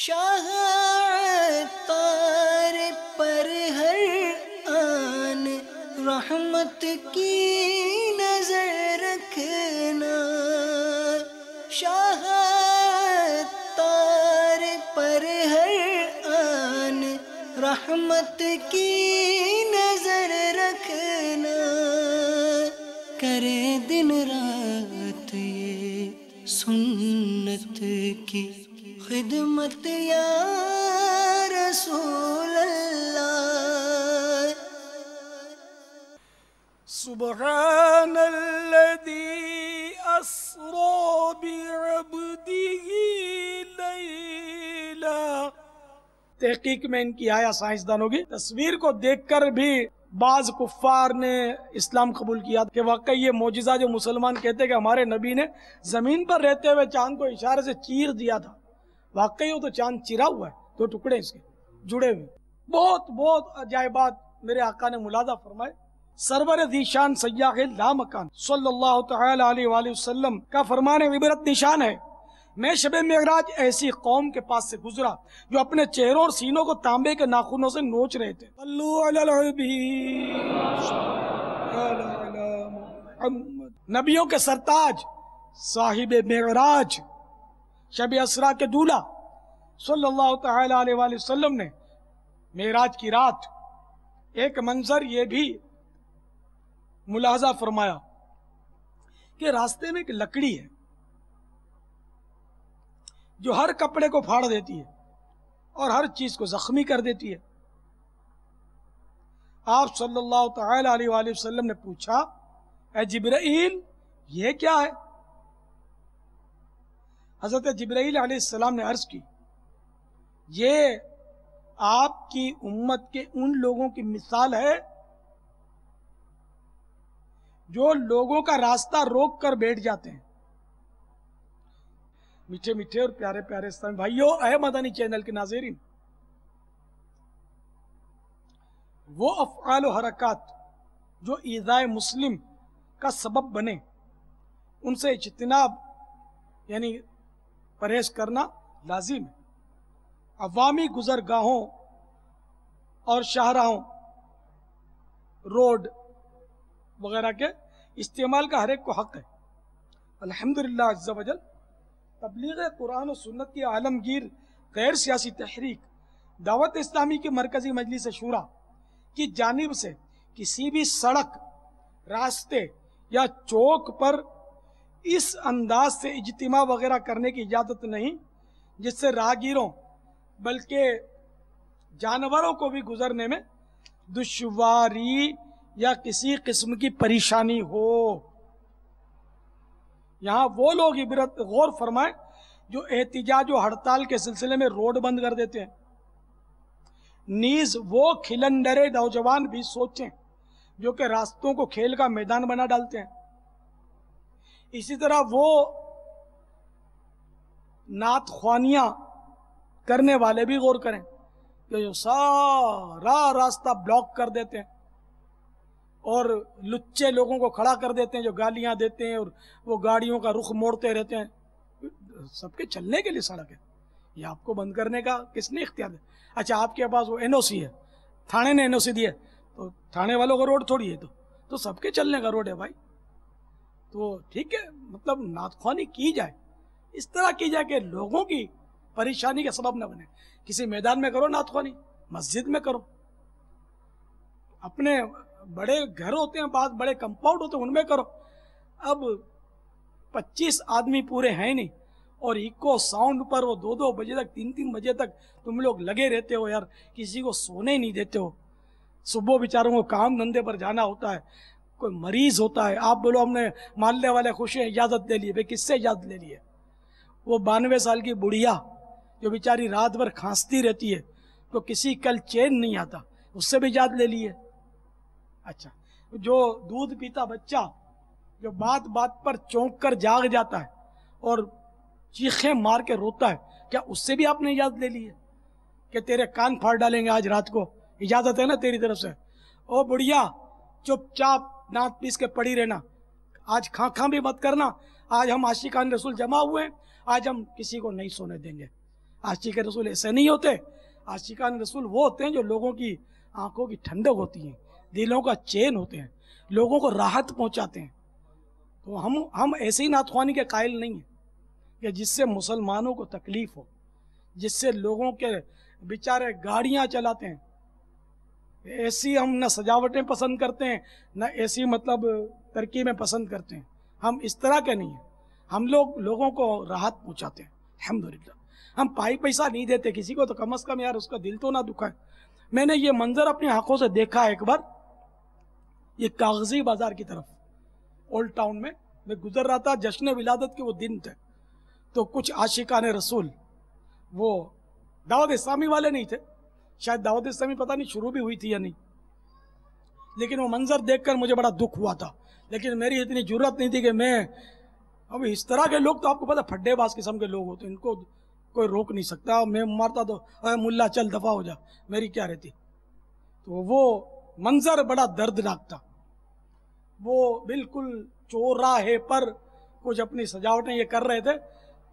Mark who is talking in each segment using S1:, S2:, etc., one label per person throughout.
S1: شاہ عطار پر ہر آن رحمت کی نظر رکھنا، شاہ عطار پر ہر آن رحمت کی نظر رکھنا، کرے دن رات یہ سنت کی خدمت یا رسول اللہ۔
S2: سبحان الذي أسرى بعبده ليلا۔ تحقیق میں ان کی آیا سائنسدانوں کی تصویر کو دیکھ کر بھی بعض کفار نے اسلام قبول کیا کہ واقعی یہ معجزہ جو مسلمان کہتے کہ ہمارے نبی نے زمین پر رہتے ہوئے چاند کو اشارے سے چیر دیا تھا، واقعی وہ تو چاند چرا ہوا ہے، دو ٹکڑے اس کے جڑے ہوئے۔ بہت بہت عجائبات میرے آقا نے ملاحظہ فرمائے۔ سرور ذیشان سیاح لا مکان صلی اللہ تعالی علیہ وآلہ وسلم کا فرمان عبرت نشان ہے، میں شب معراج ایسی قوم کے پاس سے گزرا جو اپنے چہروں اور سینوں کو تانبے کے ناخنوں سے نوچ رہے تھے۔ صلو علی الحبیب علی محمد۔ نبیوں کے سرتاج صاحب معراج شب اسرا کے دولہ صلی اللہ تعالی علیہ وآلہ وسلم نے معراج کی رات ایک منظر یہ بھی ملاحظہ فرمایا کہ راستے میں ایک لکڑی ہے جو ہر کپڑے کو پھاڑ دیتی ہے اور ہر چیز کو زخمی کر دیتی ہے۔ آپ صلی اللہ تعالی علیہ وآلہ وسلم نے پوچھا، اے جبرائیل یہ کیا ہے؟ حضرت جبرائیل علیہ السلام نے عرض کی، یہ آپ کی امت کے ان لوگوں کی مثال ہے جو لوگوں کا راستہ روک کر بیٹھ جاتے ہیں۔ میٹھے میٹھے اور پیارے پیارے اسلامی بھائیوں، اے مدنی چینل کے ناظرین، وہ افعال و حرکات جو ایذائے مسلم کا سبب بنے ان سے اجتناب یعنی پرہیز کرنا لازم ہے۔ عوامی گزرگاہوں اور شاہراہوں، روڈ وغیرہ کے استعمال کا ہر ایک کو حق ہے۔ الحمدللہ عز و جل تبلیغ قرآن و سنت کی عالمگیر غیر سیاسی تحریک دعوت اسلامی کی مرکزی مجلس شورا کی جانب سے کسی بھی سڑک، راستے یا چوک پر اس انداز سے اجتماع وغیرہ کرنے کی اجازت نہیں جس سے راہگیروں بلکہ جانوروں کو بھی گزرنے میں دشواری یا کسی قسم کی پریشانی ہو۔ یہاں وہ لوگ عبرت غور فرمائیں جو احتجاج و ہڑتال کے سلسلے میں روڈ بند کر دیتے ہیں، نیز وہ کھلنڈرے نوجوان بھی سوچیں جو کہ راستوں کو کھیل کا میدان بنا ڈالتے ہیں۔ اسی طرح وہ نعت خوانیاں کرنے والے بھی غور کریں کہ جو سارا راستہ بلاک کر دیتے ہیں اور لچے لوگوں کو کھڑا کر دیتے ہیں جو گالیاں دیتے ہیں اور وہ گاڑیوں کا رخ موڑتے رہتے ہیں۔ سب کے چلنے کے لیے سڑک ہے، یہ آپ کو بند کرنے کا کس نے اختیار دیا؟ اچھا آپ کے پاس وہ این او سی ہے، تھانے نے این او سی دی ہے، تو تھانے والوں کا روڈ تھوڑی ہے، تو سب کے چلنے کا روڈ ہے بھائی۔ تو ٹھیک ہے، مطلب نعت خوانی کی جائے، اس طرح کی جائے کہ لوگوں کی پریشانی کا سبب نہ بنے۔ کسی میدان میں کرو نعت خوانی، مسجد میں کرو، اپنے بڑے گھر ہوتے ہیں، بعض بڑے کمپاؤنڈ ہوتے ہیں، ان میں کرو۔ اب 25 آدمی پورے ہیں نہیں اور ایکو ساؤنڈ پر وہ 2 بجے تک 3 بجے تک تم لوگ لگے رہتے ہو یار، کسی کو سونے نہیں دیتے ہو۔ صبح بیچاروں کو کام دھندے پر جانا ہوتا ہے، کوئی مریض ہوتا ہے، آپ بولو ہم نے محلے والے خوش ہیں اجازت لے لی، بھائی کس سے اجازت لے لی ہے؟ وہ 92 سال کی بڑھیا جو بیچاری رات بھر کھانستی رہتی ہے تو کسی کل چین نہیں آتا، اس سے بھی اجازت لے لی ہے۔ اچھا جو دودھ پیتا بچہ جو بات بات پر چونک کر جاگ جاتا ہے اور چیخیں مار کے روتا ہے، کیا اس سے بھی آپ نے اجازت لے لی ہے کہ تیرے کان پھاڑ ڈالیں گے آج رات کو؟ اجازت ہے نا تیری طرف سے؟ او بڑھیا چپ چاپ دانت پیس کے پڑی رہنا، آج کھاں کھاں بھی مت کرنا، آج ہم عاشقان رسول جمع ہوئے ہیں، آج ہم کسی کو نہیں سونے دیں گے۔ عاشق رسول ایسے نہیں ہوتے. عاشقان رسول وہ ہوتے ہیں جو لوگوں کی آنکھوں کی ٹھنڈک ہوتی ہیں، دلوں کا چین ہوتے ہیں، لوگوں کو راحت پہنچاتے ہیں. تو ہم ایسے ہی نعت خوانی کے قائل نہیں ہیں کہ جس سے مسلمانوں کو تکلیف ہو، جس سے لوگوں کے بیچارے گاڑیاں چلاتے ہیں. ایسی ہم نہ سجاوٹیں پسند کرتے ہیں، نہ ایسی مطلب ترکیبیں پسند کرتے ہیں. ہم اس طرح کے نہیں ہیں. ہم لوگوں کو راحت پہنچاتے ہیں الحمدللہ. ہم پائی پیسہ نہیں دیتے کسی کو، تو کم از کم یار اس کا دل تو نہ دکھائے. میں نے یہ منظر اپنی آنکھوں سے دیکھا ایک بار، یہ کاغذی بازار کی طرف اولڈ ٹاؤن میں گزر رہا تھا. جشن ولادت کے وہ دن تھے، تو کچھ عاشقان رسول، وہ دعوت اسلامی والے نہیں تھے، شاید دعوت اسلامی پتہ نہیں شروع بھی ہوئی تھی یا نہیں، لیکن وہ منظر دیکھ کر مجھے بڑا دکھ ہوا تھا. لیکن میری اتنی جرت نہیں تھی کہ میں، اب اس طرح کے لوگ تو آپ کو پتہ پھڈے باز قسم کے لوگ ہوتے ہیں، ان کو کوئی روک نہیں سکتا. میں مارتا تو اے ملا چل دفعہ ہو جا، میری کیا رہتی. تو وہ منظر بڑا دردناک تھا. وہ بالکل چوراہے پر کچھ اپنی سجاوٹیں یہ کر رہے تھے،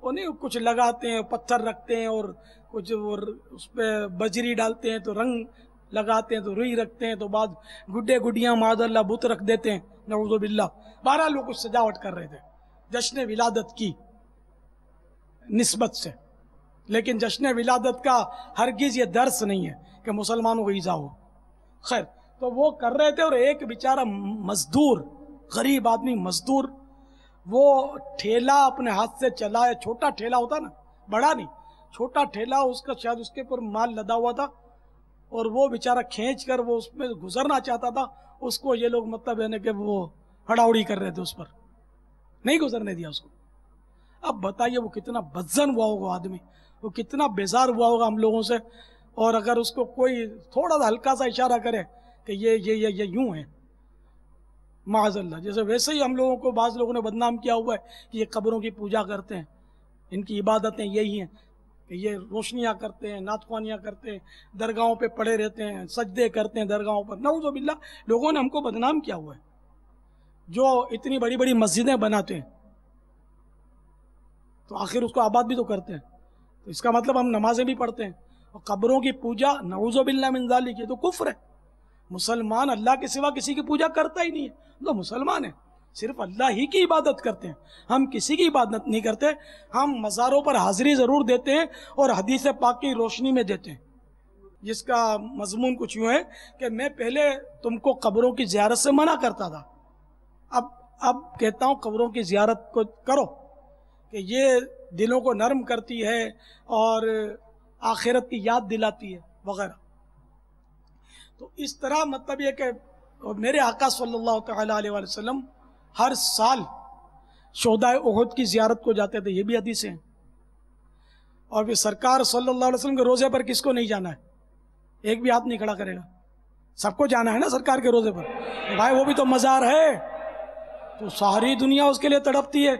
S2: انہیں کچھ لگاتے ہیں، پتھر رکھتے ہیں، اور کچھ اس پہ بجری ڈالتے ہیں، تو رنگ لگاتے ہیں، تو روئی رکھتے ہیں، تو بعد گڈے گڈیاں معاذ اللہ بت رکھ دیتے ہیں نعوذ باللہ. 12 لوگ کچھ سجاوٹ کر رہے تھے جشن ولادت کی نسبت سے. لیکن جشن ولادت کا ہرگز یہ درس نہیں ہے کہ مسلمانوں کو ایذا ہو. خیر، تو وہ کر رہے تھے، اور ایک بیچارہ مزدور، غریب آدمی مزدور، وہ ٹھیلا اپنے ہاتھ سے چلایا. چھوٹا ٹھیلا ہوتا نا، بڑا نہیں، چھوٹا ٹھیلا، اس کا شاید اس کے اوپر مال لدا ہوا تھا، اور وہ بیچارہ کھینچ کر وہ اس میں گزرنا چاہتا تھا. اس کو یہ لوگ مطلب ہے کہ وہ ہڑاوڑی کر رہے تھے، اس پر نہیں گزرنے دیا اس کو. اب بتائیے وہ کتنا بدزن ہوا ہوگا آدمی، وہ کتنا بیزار ہوا ہوگا ہم لوگوں سے. اور اگر اس کو کوئی تھوڑا سا ہلکا سا اشارہ کرے کہ یہ یوں ہے معاذ اللہ، جیسے ویسے ہی ہم لوگوں کو بعض لوگوں نے بدنام کیا ہوا ہے کہ یہ قبروں کی پوجا کرتے ہیں، ان کی عبادتیں یہی ہیں کہ یہ روشنیاں کرتے ہیں، نعت خوانیاں کرتے ہیں، درگاہوں پہ پڑے رہتے ہیں، سجدے کرتے ہیں درگاہوں پر. نعوذ باللہ، لوگوں نے ہم کو بدنام کیا ہوا ہے. جو اتنی بڑی بڑی مسجدیں بناتے ہیں تو آخر اس کو آباد بھی تو کرتے ہیں، تو اس کا مطلب ہم نمازیں بھی پڑھتے ہیں. اور قبروں کی پوجا نعوذ باللہ من ذالک، یہ تو کفر ہے. مسلمان اللہ کے سوا کسی کی پوجا کرتا ہی نہیں ہے. تو مسلمان ہیں، صرف اللہ ہی کی عبادت کرتے ہیں، ہم کسی کی عبادت نہیں کرتے. ہم مزاروں پر حاضری ضرور دیتے ہیں، اور حدیث پاک کی روشنی میں دیتے ہیں، جس کا مضمون کچھ یوں ہے کہ میں پہلے تم کو قبروں کی زیارت سے منع کرتا تھا، اب کہتا ہوں قبروں کی زیارت کو کرو، کہ یہ دلوں کو نرم کرتی ہے اور آخرت کی یاد دلاتی ہے وغیرہ. تو اس طرح مطلب یہ کہ میرے آقا صلی اللہ تعالیٰ علیہ وسلم ہر سال شہداء احد کی زیارت کو جاتے تھے، یہ بھی حدیثیں ہیں. اور پھر سرکار صلی اللہ علیہ وسلم کے روزے پر کس کو نہیں جانا ہے؟ ایک بھی ہاتھ نہیں کھڑا کرے گا. سب کو جانا ہے نا سرکار کے روزے پر. بھائی وہ بھی تو مزار ہے، تو ساری دنیا اس کے لیے تڑپتی ہے.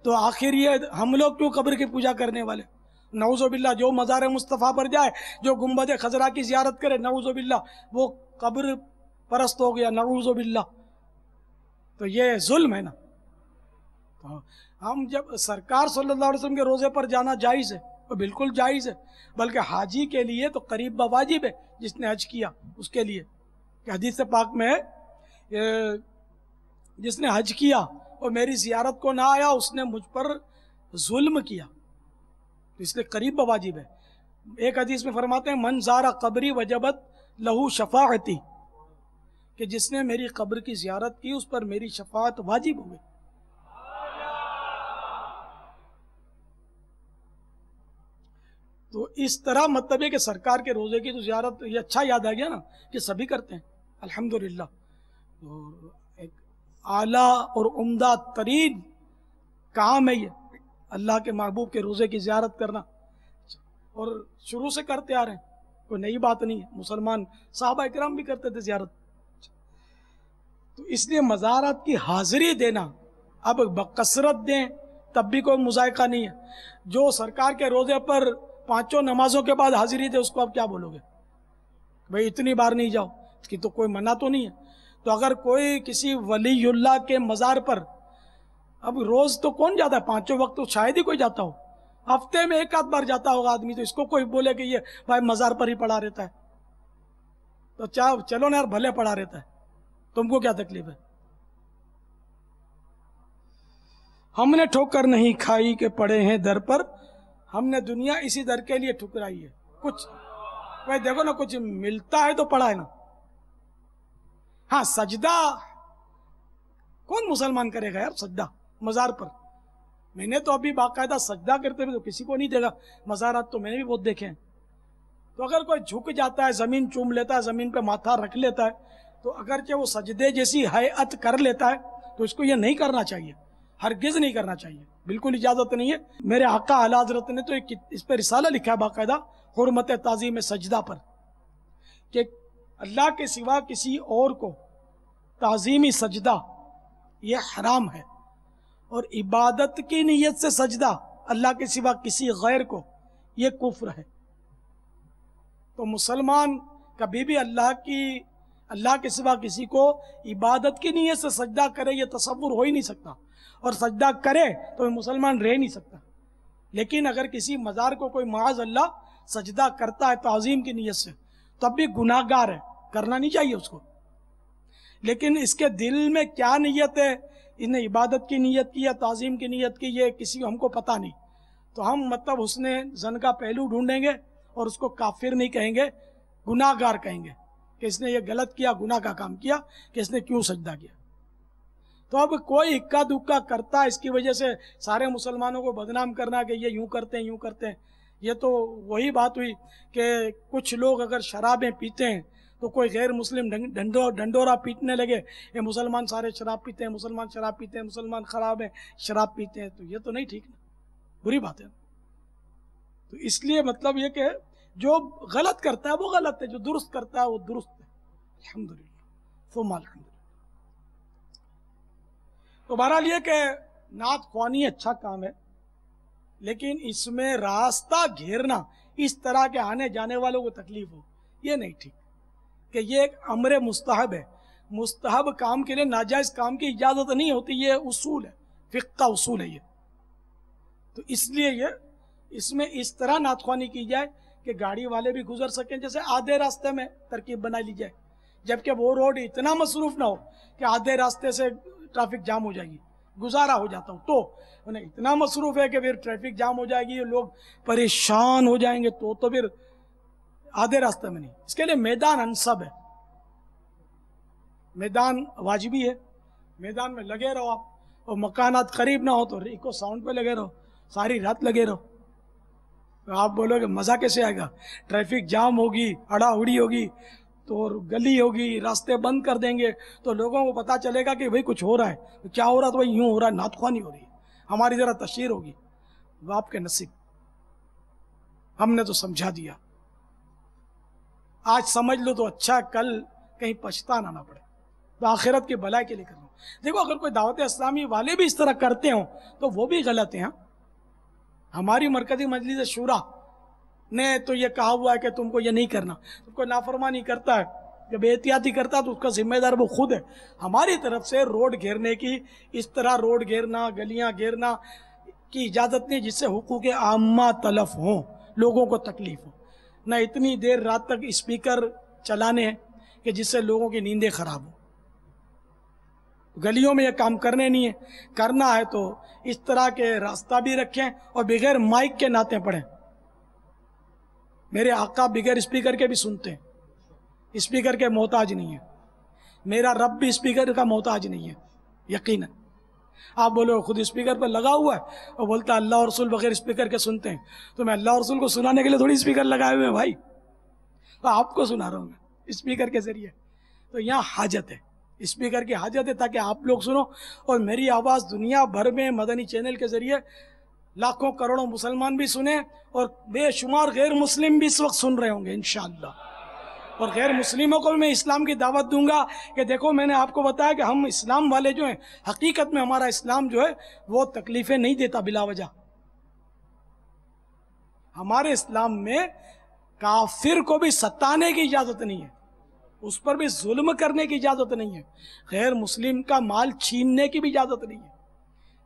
S2: تو آخر یہ ہم لوگ کیوں قبر کی پوجا کرنے والے؟ نعوذ باللہ، جو مزار مصطفیٰ پر جائے، جو گنبد خضرا کی زیارت کرے، نعوذ باللہ وہ قبر پرست ہو گیا، نعوذ باللہ. تو یہ ظلم ہے نا. تو ہم جب سرکار صلی اللہ علیہ وسلم کے روزے پر جانا جائز ہے، وہ بالکل جائز ہے. بلکہ حاجی کے لیے تو قریب بواجب ہے، جس نے حج کیا اس کے لیے، کہ حدیث پاک میں ہے جس نے حج کیا اور میری زیارت کو نہ آیا، اس نے مجھ پر ظلم کیا، اس لیے قریب بواجب ہے. ایک حدیث میں فرماتے ہیں من زارا قبری وجبت لہو شفاعتی، کہ جس نے میری قبر کی زیارت کی اس پر میری شفاعت واجب ہو گئی. تو اس طرح مطلب ہے کہ سرکار کے روزے کی تو زیارت، یہ اچھا یاد آ گیا نا کہ سبھی کرتے ہیں الحمدللہ. ایک اعلیٰ اور عمدہ ترین کام ہے یہ اللہ کے محبوب کے روزے کی زیارت کرنا، اور شروع سے کرتے آ رہے ہیں، کوئی نئی بات نہیں ہے. مسلمان صحابہ اکرام بھی کرتے تھے زیارت. تو اس لیے مزارات کی حاضری دینا اب بکثرت دیں تب بھی کوئی مذائقہ نہیں ہے. جو سرکار کے روزے پر 5 نمازوں کے بعد حاضری دے، اس کو اب کیا بولو گے؟ بھئی اتنی بار نہیں جاؤ، اس کی تو کوئی منع تو نہیں ہے. تو اگر کوئی کسی ولی اللہ کے مزار پر، اب روز تو کون جاتا ہے، 5 وقت تو شاید ہی کوئی جاتا ہو. ہفتے میں ایک آدھ بار جاتا ہوگا آدمی، تو اس کو کوئی بولے کہ یہ بھائی مزار پر ہی پڑا رہتا ہے، تو چلو نا یار، بھلے پڑا رہتا ہے، تم کو کیا تکلیف ہے؟ ہم نے ٹھوکر نہیں کھائی کہ پڑے ہیں در پر، ہم نے دنیا اسی در کے لیے ٹھکرائی ہے. کچھ بھائی دیکھو نا، کچھ ملتا ہے تو پڑا ہے نا. ہاں سجدہ کون مسلمان کرے گا یار سجدہ مزار پر؟ میں نے تو ابھی باقاعدہ سجدہ کرتے ہوئے تو کسی کو نہیں دیکھا، مزارات تو میں نے بھی بہت دیکھے ہیں. تو اگر کوئی جھک جاتا ہے، زمین چوم لیتا ہے، زمین پہ ماتھا رکھ لیتا ہے، تو اگرچہ وہ سجدے جیسی ہیئت کر لیتا ہے تو اس کو یہ نہیں کرنا چاہیے، ہرگز نہیں کرنا چاہیے، بالکل اجازت نہیں ہے. میرے آقا اعلیٰ حضرت نے تو اس پہ رسالہ لکھا ہے باقاعدہ، حرمت تعظیم سجدہ پر، کہ اللہ کے سوا کسی اور کو تعظیمی سجدہ یہ حرام ہے، اور عبادت کی نیت سے سجدہ اللہ کے سوا کسی غیر کو یہ کفر ہے. تو مسلمان کبھی بھی اللہ کے سوا کسی کو عبادت کی نیت سے سجدہ کرے یہ تصور ہو ہی نہیں سکتا، اور سجدہ کرے تو مسلمان رہ نہیں سکتا. لیکن اگر کسی مزار کو کوئی معاذ اللہ سجدہ کرتا ہے تعظیم کی نیت سے، تب بھی گناہ گار ہے، کرنا نہیں چاہیے اس کو. لیکن اس کے دل میں کیا نیت ہے، اس نے عبادت کی نیت کی یا تعظیم کی نیت کی، یہ کسی کو ہم کو پتہ نہیں. تو ہم مطلب حسن ظن کا پہلو ڈھونڈیں گے اور اس کو کافر نہیں کہیں گے، گناہ گار کہیں گے کہ اس نے یہ غلط کیا، گناہ کا کام کیا کہ اس نے کیوں سجدہ کیا. تو اب کوئی اکا دکا کرتا ہے، اس کی وجہ سے سارے مسلمانوں کو بدنام کرنا کہ یہ یوں کرتے ہیں یوں کرتے ہیں. یہ تو وہی بات ہوئی کہ کچھ لوگ اگر شرابیں پیتے ہیں تو کوئی غیر مسلم ڈنڈورا پیٹنے لگے، یہ مسلمان سارے شراب پیتے ہیں، مسلمان شراب پیتے ہیں، مسلمان خراب ہیں، شراب پیتے ہیں. تو یہ تو نہیں ٹھیک نا، بری بات ہے. تو اس لیے مطلب یہ کہ جو غلط کرتا ہے وہ غلط ہے، جو درست کرتا ہے وہ درست ہے. الحمدللہ ثم الحمدللہ. تو بہرحال یہ کہ نعت خوانی اچھا کام ہے، لیکن اس میں راستہ گھیرنا، اس طرح کے آنے جانے والوں کو تکلیف ہو، یہ نہیں ٹھیک. کہ یہ ایک امر مستحب ہے، مستحب کام کے لیے ناجائز کام کی اجازت نہیں ہوتی، یہ اصول ہے، فقہ کا اصول ہے یہ. تو اس لیے اس میں اس طرح نعت خوانی کی جائے کہ گاڑی والے بھی گزر سکیں، جیسے آدھے راستے میں ترکیب بنا لی جائے، جبکہ وہ روڈ اتنا مصروف نہ ہو کہ آدھے راستے سے ٹریفک جام ہو جائے گی، گزارا ہو جاتا ہوں. تو انہیں اتنا مصروف ہے کہ پھر ٹریفک جام ہو جائے گی، لوگ پریشان ہو جائیں گے، تو پھر آدھے راستے میں نہیں. اس کے لیے میدان انسب ہے، میدان واجبی ہے، میدان میں لگے رہو آپ، اور مکانات قریب نہ ہو تو ایکو ساؤنڈ پہ لگے رہو، ساری رات لگے رہو. آپ بولو کہ مزہ کیسے آئے گا، ٹریفک جام ہوگی، اڑا اڑی ہوگی، تو گلی ہوگی، راستے بند کر دیں گے، تو لوگوں کو پتا چلے گا کہ بھئی کچھ ہو رہا ہے. کیا ہو رہا ہے؟ تو بھئی یوں ہو رہا ہے، نعت خوانی ہو رہی ہے، ہماری ذرا تشہیر ہوگی. وہ آپ کے نصیب، ہم نے تو سمجھا دیا. آج سمجھ لو تو اچھا، کل کہیں پچھتانا نہ پڑے، تو آخرت کی بھلائی کے لیے کر لو. دیکھو اگر کوئی دعوت اسلامی والے بھی اس طرح کرتے ہوں تو وہ بھی غلط ہیں. ہماری مرکزی مجلس شورا نے تو یہ کہا ہوا ہے کہ تم کو یہ نہیں کرنا. کوئی نافرمانی کرتا ہے، جب احتیاطی کرتا ہے تو اس کا ذمہ دار وہ خود ہے. ہماری طرف سے روڈ گھیرنے کی، اس طرح روڈ گھیرنا، گلیاں گھیرنا کی اجازت نہیں جس سے حقوق عامہ تلف ہوں، لوگوں کو تکلیف ہو. نہ اتنی دیر رات تک اسپیکر چلانے ہیں کہ جس سے لوگوں کی نیندیں خراب ہوں. گلیوں میں یہ کام کرنے نہیں ہے. کرنا ہے تو اس طرح کے راستہ بھی رکھیں اور بغیر مائک کے نعتیں پڑھیں. میرے آقا بغیر اسپیکر کے بھی سنتے ہیں، اسپیکر کے محتاج نہیں ہے. میرا رب بھی اسپیکر کا محتاج نہیں ہے یقیناً. آپ بولو خود اسپیکر پر لگا ہوا ہے اور بولتا اللہ اور رسول بغیر اسپیکر کے سنتے ہیں. تو میں اللہ اور رسول کو سنانے کے لیے تھوڑی اسپیکر لگائے ہوئے ہیں بھائی، تو آپ کو سنا رہا ہوں میں اسپیکر کے ذریعے. تو یہاں حاجت ہے، اسپیکر کی حاجت ہے تاکہ آپ لوگ سنو، اور میری آواز دنیا بھر میں مدنی چینل کے ذریعے لاکھوں کروڑوں مسلمان بھی سنیں، اور بے شمار غیر مسلم بھی اس وقت سن رہے ہوں گے انشاءاللہ. اور غیر مسلموں کو بھی میں اسلام کی دعوت دوں گا کہ دیکھو میں نے آپ کو بتایا کہ ہم اسلام والے جو ہیں، حقیقت میں ہمارا اسلام جو ہے وہ تکلیفیں نہیں دیتا بلا وجہ. ہمارے اسلام میں کافر کو بھی ستانے کی اجازت نہیں ہے، اس پر بھی ظلم کرنے کی اجازت نہیں ہے، غیر مسلم کا مال چھیننے کی بھی اجازت نہیں ہے.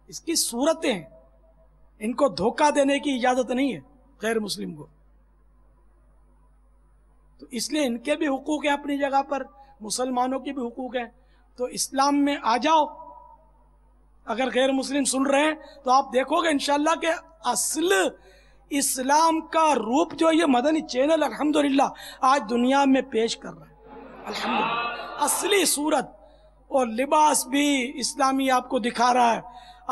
S2: اس کی صورتیں ہیں، ان کو دھوکہ دینے کی اجازت نہیں ہے غیر مسلم کو. تو اس لیے ان کے بھی حقوق ہیں اپنی جگہ پر، مسلمانوں کے بھی حقوق ہیں. تو اسلام میں آ جاؤ. اگر غیر مسلم سن رہے ہیں تو آپ دیکھو گے انشاءاللہ کہ اصل اسلام کا روپ جو یہ مدنی چینل الحمدللہ آج دنیا میں پیش کر رہا ہے. الحمدللہ اصلی صورت اور لباس بھی اسلامی آپ کو دکھا رہا ہے،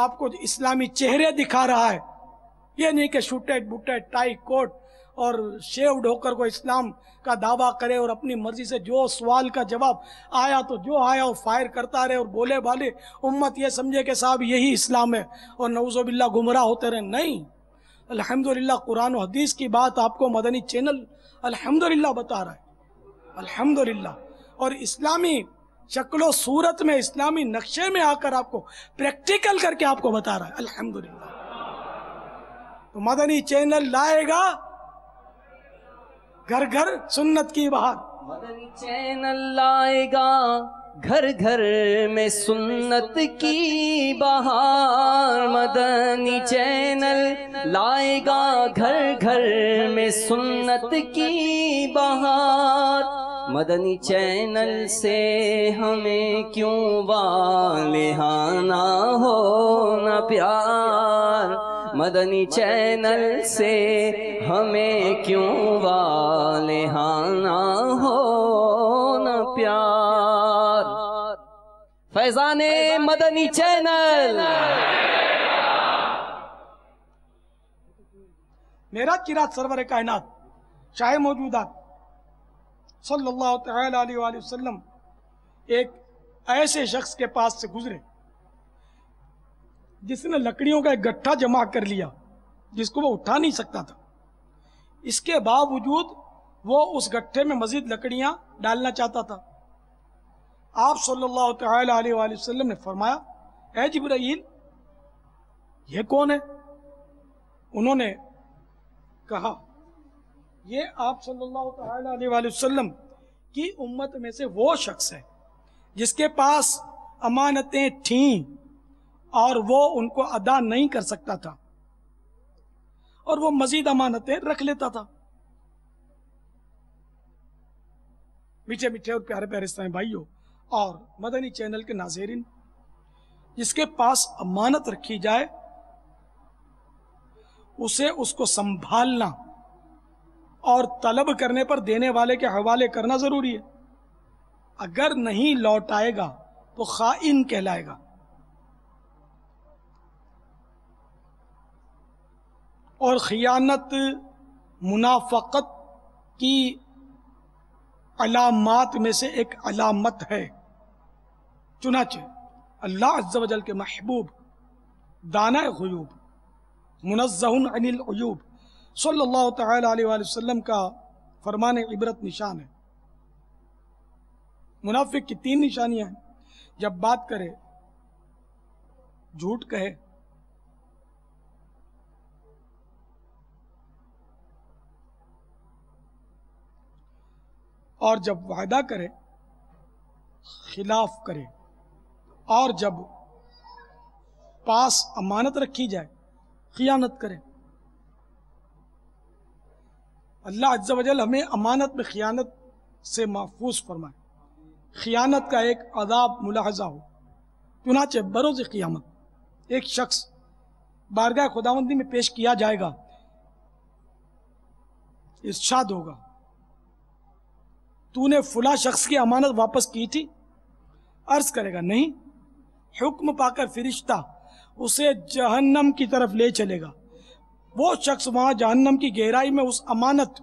S2: آپ کو اسلامی چہرے دکھا رہا ہے. یہ نہیں کہ شوٹیڈ بوٹیڈ ٹائی کوٹ اور شیوڈ ہو کر کوئی اسلام کا دعویٰ کرے اور اپنی مرضی سے جو سوال کا جواب آیا تو جو آیا وہ فائر کرتا رہے اور بولے بالے امت یہ سمجھے کہ صاحب یہی اسلام ہے اور نعوذ باللہ گمراہ ہوتے رہے. نہیں، الحمدللہ قرآن و حدیث کی بات آپ کو مدنی چینل الحمدللہ بتا رہا ہے الحمدللہ، اور اسلامی شکل و صورت میں اسلامی نقشے میں آ کر آپ کو پریکٹیکل کر کے آپ کو بتا رہا ہے الحمدللہ. تو مدنی چینل لائے گا گھر گھر سنت کی بہار.
S1: مدنی چینل لائے گا گھر گھر میں سنت کی بہار. مدنی چینل لائے گا گھر گھر میں سنت کی بہار. مدنی چینل سے ہمیں کیوں والہانہ ہونا پیار. مدنی چینل سے ہمیں کیوں والہانہ ہونا پیار. فیضان مدنی چینل.
S2: میرا چراغ سرور کائنات شاہ موجودات صلی اللہ تعالی علیہ وآلہ وسلم ایک ایسے شخص کے پاس سے گزرے جس نے لکڑیوں کا ایک گٹھا جمع کر لیا جس کو وہ اٹھا نہیں سکتا تھا. اس کے باوجود وہ اس گٹھے میں مزید لکڑیاں ڈالنا چاہتا تھا. آپ صلی اللہ تعالی علیہ وآلہ وسلم نے فرمایا اے جبرائیل یہ کون ہے؟ انہوں نے کہا یہ آپ صلی اللہ تعالی علیہ وآلہ وسلم کی امت میں سے وہ شخص ہے جس کے پاس امانتیں تھیں اور وہ ان کو ادا نہیں کر سکتا تھا اور وہ مزید امانتیں رکھ لیتا تھا. میٹھے میٹھے اور پیارے پیارے اسلامی بھائیوں اور مدنی چینل کے ناظرین، جس کے پاس امانت رکھی جائے اسے اس کو سنبھالنا اور طلب کرنے پر دینے والے کے حوالے کرنا ضروری ہے. اگر نہیں لوٹائے گا تو خائن کہلائے گا. اور خیانت منافقت کی علامات میں سے ایک علامت ہے. چنانچہ اللہ عز و جل کے محبوب دانہ غیوب منزہ عن العیوب صلی اللہ تعالی علیہ وآلہ وسلم کا فرمان عبرت نشان ہے. منافق کی 3 نشانیاں ہیں. جب بات کرے جھوٹ کہے، اور جب وعدہ کرے خلاف کرے، اور جب پاس امانت رکھی جائے خیانت کرے. اللہ عز و جل ہمیں امانت میں خیانت سے محفوظ فرمائے. خیانت کا ایک عذاب ملاحظہ ہو. چنانچہ بروز قیامت ایک شخص بارگاہ خداوندی میں پیش کیا جائے گا. ارشاد ہوگا تو نے فلاں شخص کی امانت واپس کی تھی؟ عرض کرے گا نہیں. حکم پا کر فرشتہ اسے جہنم کی طرف لے چلے گا. وہ شخص وہاں جہنم کی گہرائی میں اس امانت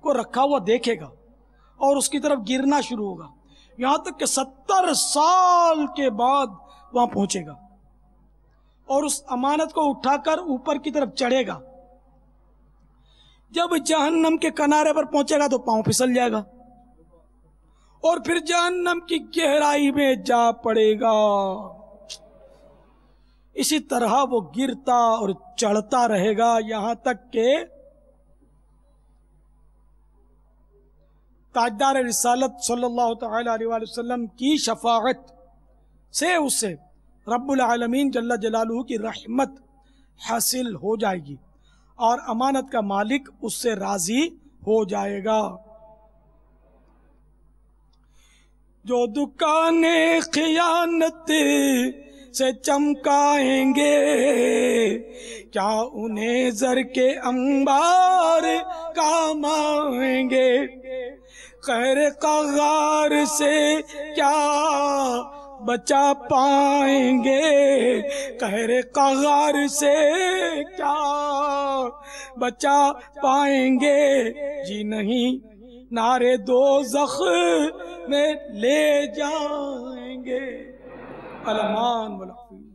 S2: کو رکھا ہوا دیکھے گا اور اس کی طرف گرنا شروع ہوگا، یہاں تک کہ 70 سال کے بعد وہاں پہنچے گا اور اس امانت کو اٹھا کر اوپر کی طرف چڑھے گا. جب جہنم کے کنارے پر پہنچے گا تو پاؤں پھسل جائے گا اور پھر جہنم کی گہرائی میں جا پڑے گا. اسی طرح وہ گرتا اور چڑھتا رہے گا یہاں تک کہ تاجدار رسالت صلی اللہ تعالی علیہ وآلہ وسلم کی شفاعت سے اسے رب العالمین جل جلالہ کی رحمت حاصل ہو جائے گی اور امانت کا مالک اس سے راضی ہو جائے گا۔ جو دکانیں خیانت سے چمکائیں گے، کیا انہیں زر کے انبار کام آئیں گے؟ قہر قہار سے کیا بچا پائیں گے؟ قہر قہار سے کیا بچا پائیں گے؟ جی نہیں، نعرے دوزخ میں لے جائیں گے۔ الامان والحفیظ،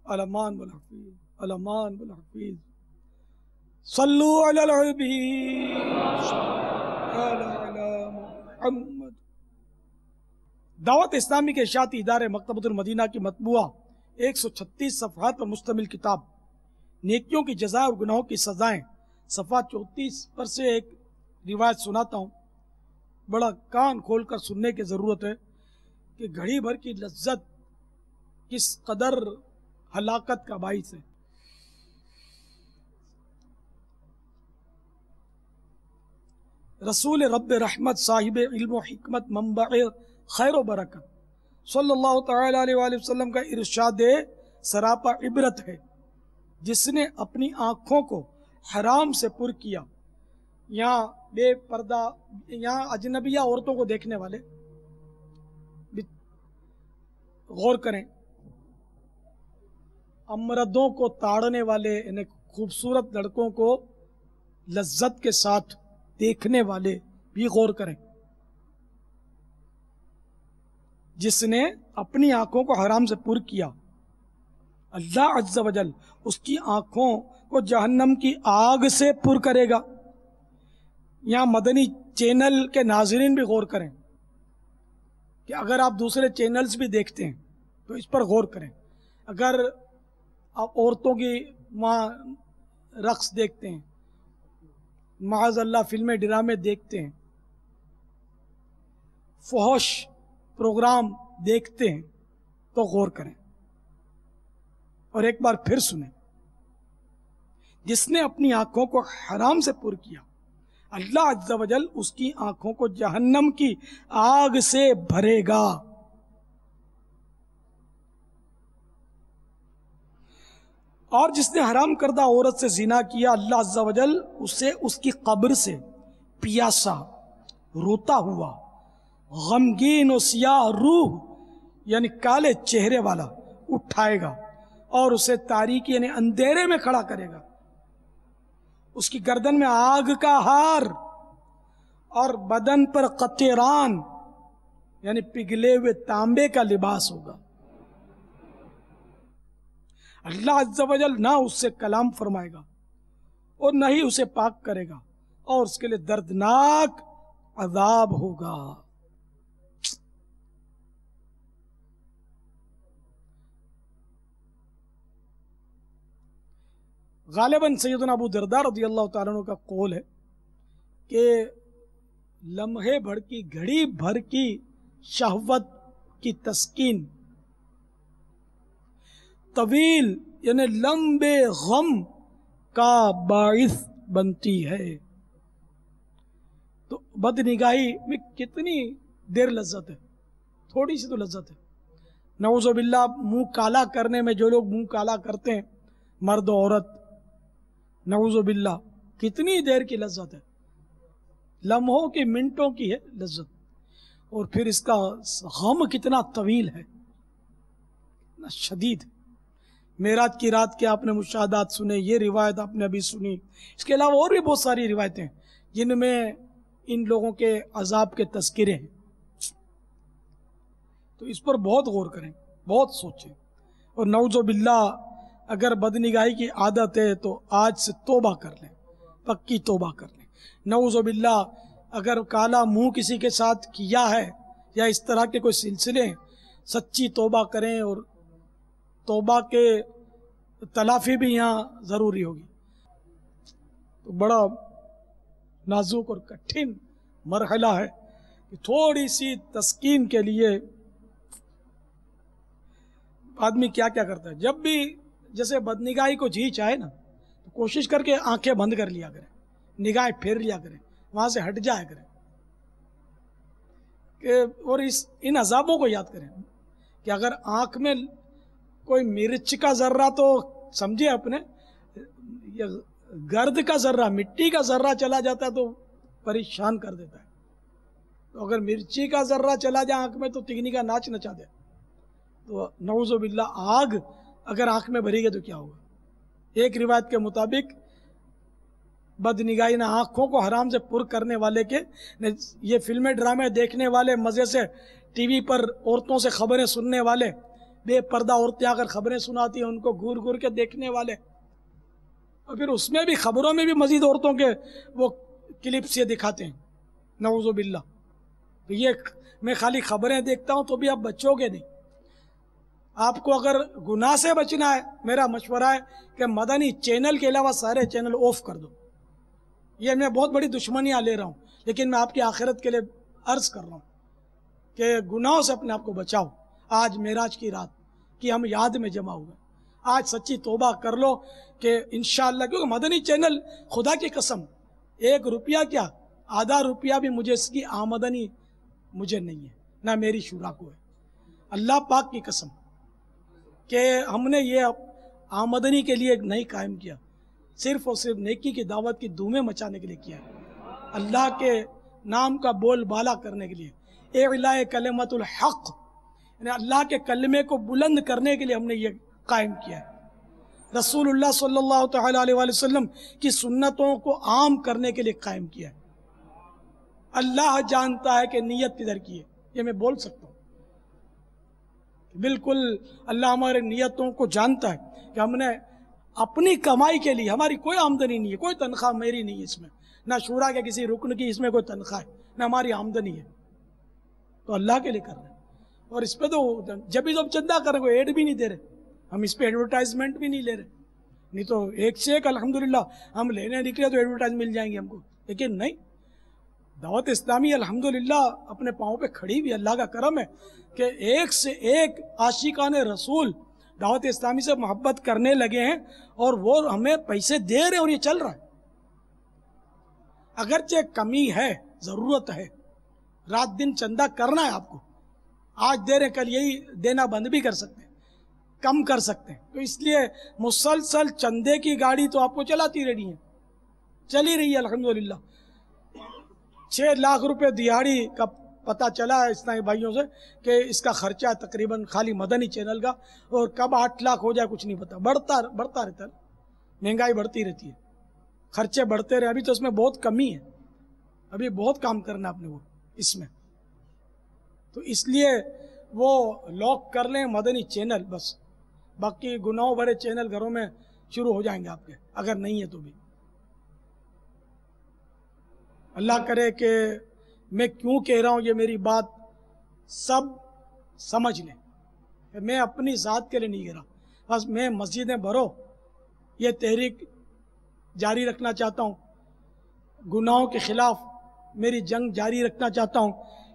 S2: الامان والحفیظ، الامان والحفیظ۔ صلو علی الحبیب علی محمد۔ دعوت اسلامی کے اشاعتی ادارے مکتبۃ المدینہ کی مطبوعہ 136 صفحات پر مشتمل کتاب نیکیوں کی جزائیں اور گناہوں کی سزائیں، صفحہ 34 پر سے ایک روایت سناتا ہوں۔ بڑا کان کھول کر سننے کی ضرورت ہے کہ گھڑی بھر کی لذت کس قدر ہلاکت کا باعث ہے۔ رسول رب رحمت، صاحب علم و حکمت، منبع خیر و برکت، صلی اللہ تعالی علیہ وآلہ وسلم کا ارشاد سراپا عبرت ہے، جس نے اپنی آنکھوں کو حرام سے پر کیا۔ یہاں بے پردہ، یہاں اجنبیہ عورتوں کو دیکھنے والے غور کریں، امردوں کو تاڑنے والے، یعنی خوبصورت لڑکوں کو لذت کے ساتھ دیکھنے والے بھی غور کریں۔ جس نے اپنی آنکھوں کو حرام سے پر کیا، اللہ عز و جل اس کی آنکھوں کو جہنم کی آگ سے پر کرے گا۔ یہاں مدنی چینل کے ناظرین بھی غور کریں کہ اگر آپ دوسرے چینلز بھی دیکھتے ہیں تو اس پر غور کریں۔ اگر آپ عورتوں کی وہاں رقص دیکھتے ہیں، معاذ اللہ فلمیں ڈرامے دیکھتے ہیں، فحش پروگرام دیکھتے ہیں تو غور کریں اور ایک بار پھر سنیں۔ جس نے اپنی آنکھوں کو حرام سے پر کیا، اللہ عز و جل اس کی آنکھوں کو جہنم کی آگ سے بھرے گا۔ اور جس نے حرام کردہ عورت سے زنا کیا، اللہ عز و جل اسے اس کی قبر سے پیاسا، روتا ہوا، غمگین و سیاہ روح یعنی کالے چہرے والا اٹھائے گا اور اسے تاریکی یعنی اندھیرے میں کھڑا کرے گا۔ اس کی گردن میں آگ کا ہار اور بدن پر قطران یعنی پگھلے ہوئے تانبے کا لباس ہوگا۔ اللہ عز و جل نہ اس سے کلام فرمائے گا اور نہ ہی اسے پاک کرے گا، اور اس کے لیے دردناک عذاب ہوگا۔ غالباً سیدنا ابو درداء رضی اللہ تعالیٰ عنہ کا قول ہے کہ لمحے بھر کی، گھڑی بھر کی شہوت کی تسکین طویل یعنی لمبے غم کا باعث بنتی ہے۔ تو بد نگاہی میں کتنی دیر لذت ہے، تھوڑی سی تو لذت ہے۔ نعوذ باللہ منہ کالا کرنے میں جو لوگ منہ کالا کرتے ہیں، مرد و عورت، نعوذ باللہ کتنی دیر کی لذت ہے، لمحوں کی، منٹوں کی ہے لذت، اور پھر اس کا غم کتنا طویل ہے، اتنا شدید ہے۔ معراج کی رات کے آپ نے مشاہدات سنے، یہ روایت آپ نے ابھی سنی، اس کے علاوہ اور بھی بہت ساری روایتیں جن میں ان لوگوں کے عذاب کے تذکرے ہیں۔ تو اس پر بہت غور کریں، بہت سوچیں، اور نعوذ باللہ اگر بدنگاہی کی عادت ہے تو آج سے توبہ کر لیں، پکی توبہ کر لیں۔ نعوذ باللہ اگر کالا منہ کسی کے ساتھ کیا ہے یا اس طرح کے کوئی سلسلے ہیں، سچی توبہ کریں، اور توبہ کے تلافی بھی یہاں ضروری ہوگی۔ تو بڑا نازک اور کٹھن مرحلہ ہے کہ تھوڑی سی تسکین کے لیے آدمی کیا کیا کرتا ہے۔ جب بھی جیسے بدنگاہی کو جی چاہے نا تو کوشش کر کے آنکھیں بند کر لیا کریں، نگاہیں پھیر لیا کریں، وہاں سے ہٹ جایا کریں اور ان عذابوں کو یاد کریں کہ اگر آنکھ میں کوئی مرچ کا ذرہ تو سمجھے اپنے، گرد کا ذرہ، مٹی کا ذرہ چلا جاتا ہے تو پریشان کر دیتا ہے، تو اگر مرچی کا ذرہ چلا جائے آنکھ میں تو تگنی کا ناچ نچا دے، تو نعوذ باللہ آگ اگر آنکھ میں بھری گئی تو کیا ہوگا۔ ایک روایت کے مطابق بد نگاہی نہ آنکھوں کو حرام سے پر کرنے والے کے، یہ فلمیں ڈرامے دیکھنے والے، مزے سے ٹی وی پر عورتوں سے خبریں سننے والے، بے پردہ عورتیں اگر خبریں سناتی ہیں ان کو گور گور کے دیکھنے والے، اور پھر اس میں بھی خبروں میں بھی مزید عورتوں کے وہ کلپس یہ دکھاتے ہیں، نعوذ باللہ۔ تو یہ میں خالی خبریں دیکھتا ہوں تو بھی اب بچو گے نہیں۔ آپ کو اگر گناہ سے بچنا ہے، میرا مشورہ ہے کہ مدنی چینل کے علاوہ سارے چینل آف کر دو۔ یہ میں بہت بڑی دشمنیاں لے رہا ہوں، لیکن میں آپ کی آخرت کے لیے عرض کر رہا ہوں کہ گناہوں سے اپنے آپ کو بچاؤ۔ آج معراج کی رات کی ہم یاد میں جمع ہوئے، آج سچی توبہ کر لو کہ انشاءاللہ، کیونکہ مدنی چینل خدا کی قسم 1 روپیہ کیا، آدھا روپیہ بھی مجھے اس کی آمدنی مجھے نہیں ہے، نہ میری شورا کو ہے، اللہ پاک کی قسم کہ ہم نے یہ آمدنی کے لیے نہیں قائم کیا، صرف اور صرف نیکی کی دعوت کی دھومیں مچانے کے لیے کیا ہے، اللہ کے نام کا بول بالا کرنے کے لیے، اعلاء کلمت الحق، یعنی اللہ کے کلمے کو بلند کرنے کے لیے ہم نے یہ قائم کیا ہے، رسول اللہ صلی اللہ تعالیٰ علیہ وسلم کی سنتوں کو عام کرنے کے لیے قائم کیا ہے۔ اللہ جانتا ہے کہ نیت کدھر کی ہے، یہ میں بول سکتا ہوں، بالکل اللہ ہمارے نیتوں کو جانتا ہے کہ ہم نے اپنی کمائی کے لیے، ہماری کوئی آمدنی نہیں ہے، کوئی تنخواہ میری نہیں ہے اس میں، نہ شورا کے کسی رکن کی اس میں کوئی تنخواہ ہے، نہ ہماری آمدنی ہے، تو اللہ کے لیے کر رہے ہیں۔ اور اس پہ تو جب بھی ہم چندہ کر رہے ہیں، کوئی ایڈ بھی نہیں دے رہے، ہم اس پہ ایڈورٹائزمنٹ بھی نہیں لے رہے، نہیں تو ایک سے ایک الحمدللہ ہم لینے نکلے تو ایڈورٹائز مل جائیں گے ہم کو، لیکن نہیں، دعوت اسلامی الحمدللہ اپنے پاؤں پہ کھڑی ہوئی، اللہ کا کرم ہے کہ ایک سے ایک عاشقان رسول دعوت اسلامی سے محبت کرنے لگے ہیں اور وہ ہمیں پیسے دے رہے ہیں اور یہ چل رہا ہے۔ اگرچہ کمی ہے، ضرورت ہے، رات دن چندہ کرنا ہے آپ کو، آج دے رہے کل یہی دینا بند بھی کر سکتے ہیں، کم کر سکتے ہیں، تو اس لیے مسلسل چندے کی گاڑی تو آپ کو چلاتی رہی ہے، چلی رہی ہے الحمدللہ۔ 6 لاکھ روپے دیہاڑی کا پتہ چلا ہے اسلامی بھائیوں سے کہ اس کا خرچہ تقریباً خالی مدنی چینل کا، اور کب 8 لاکھ ہو جائے کچھ نہیں پتا، بڑھتا رہتا ہے، مہنگائی بڑھتی رہتی ہے، خرچے بڑھتے رہے، ابھی تو اس میں بہت کمی ہے، ابھی بہت کام کرنا اپنے وہ اس میں، تو اس لیے وہ لاک کر لیں مدنی چینل، بس باقی گناہوں بھرے چینل گھروں میں شروع ہو جائیں گے آپ کے، اگر نہیں ہے تو بھی۔ اللہ کرے کہ میں کیوں کہہ رہا ہوں یہ میری بات سب سمجھ لیں کہ میں اپنی ذات کے لیے نہیں کہہ رہا، بس میں مسجدیں بھرو یہ تحریک جاری رکھنا چاہتا ہوں، گناہوں کے خلاف میری جنگ جاری رکھنا چاہتا ہوں،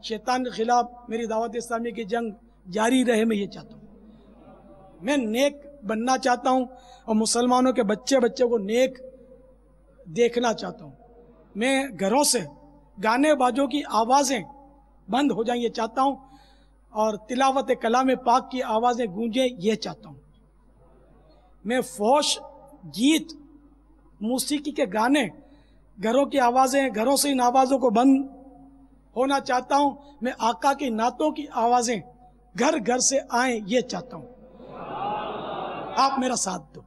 S2: شیطان کے خلاف میری دعوت اسلامی کی جنگ جاری رہے، میں یہ چاہتا ہوں، میں نیک بننا چاہتا ہوں اور مسلمانوں کے بچے کو نیک دیکھنا چاہتا ہوں، میں گھروں سے گانے بازوں کی آوازیں بند ہو جائیں یہ چاہتا ہوں، اور تلاوت کلام پاک کی آوازیں گونجیں یہ چاہتا ہوں، میں فحش گیت موسیقی کے گانے گھروں کی آوازیں، گھروں سے ان آوازوں کو بند ہونا چاہتا ہوں، میں آقا کی نعتوں کی آوازیں گھر گھر سے آئیں یہ چاہتا ہوں۔ آپ میرا ساتھ دو،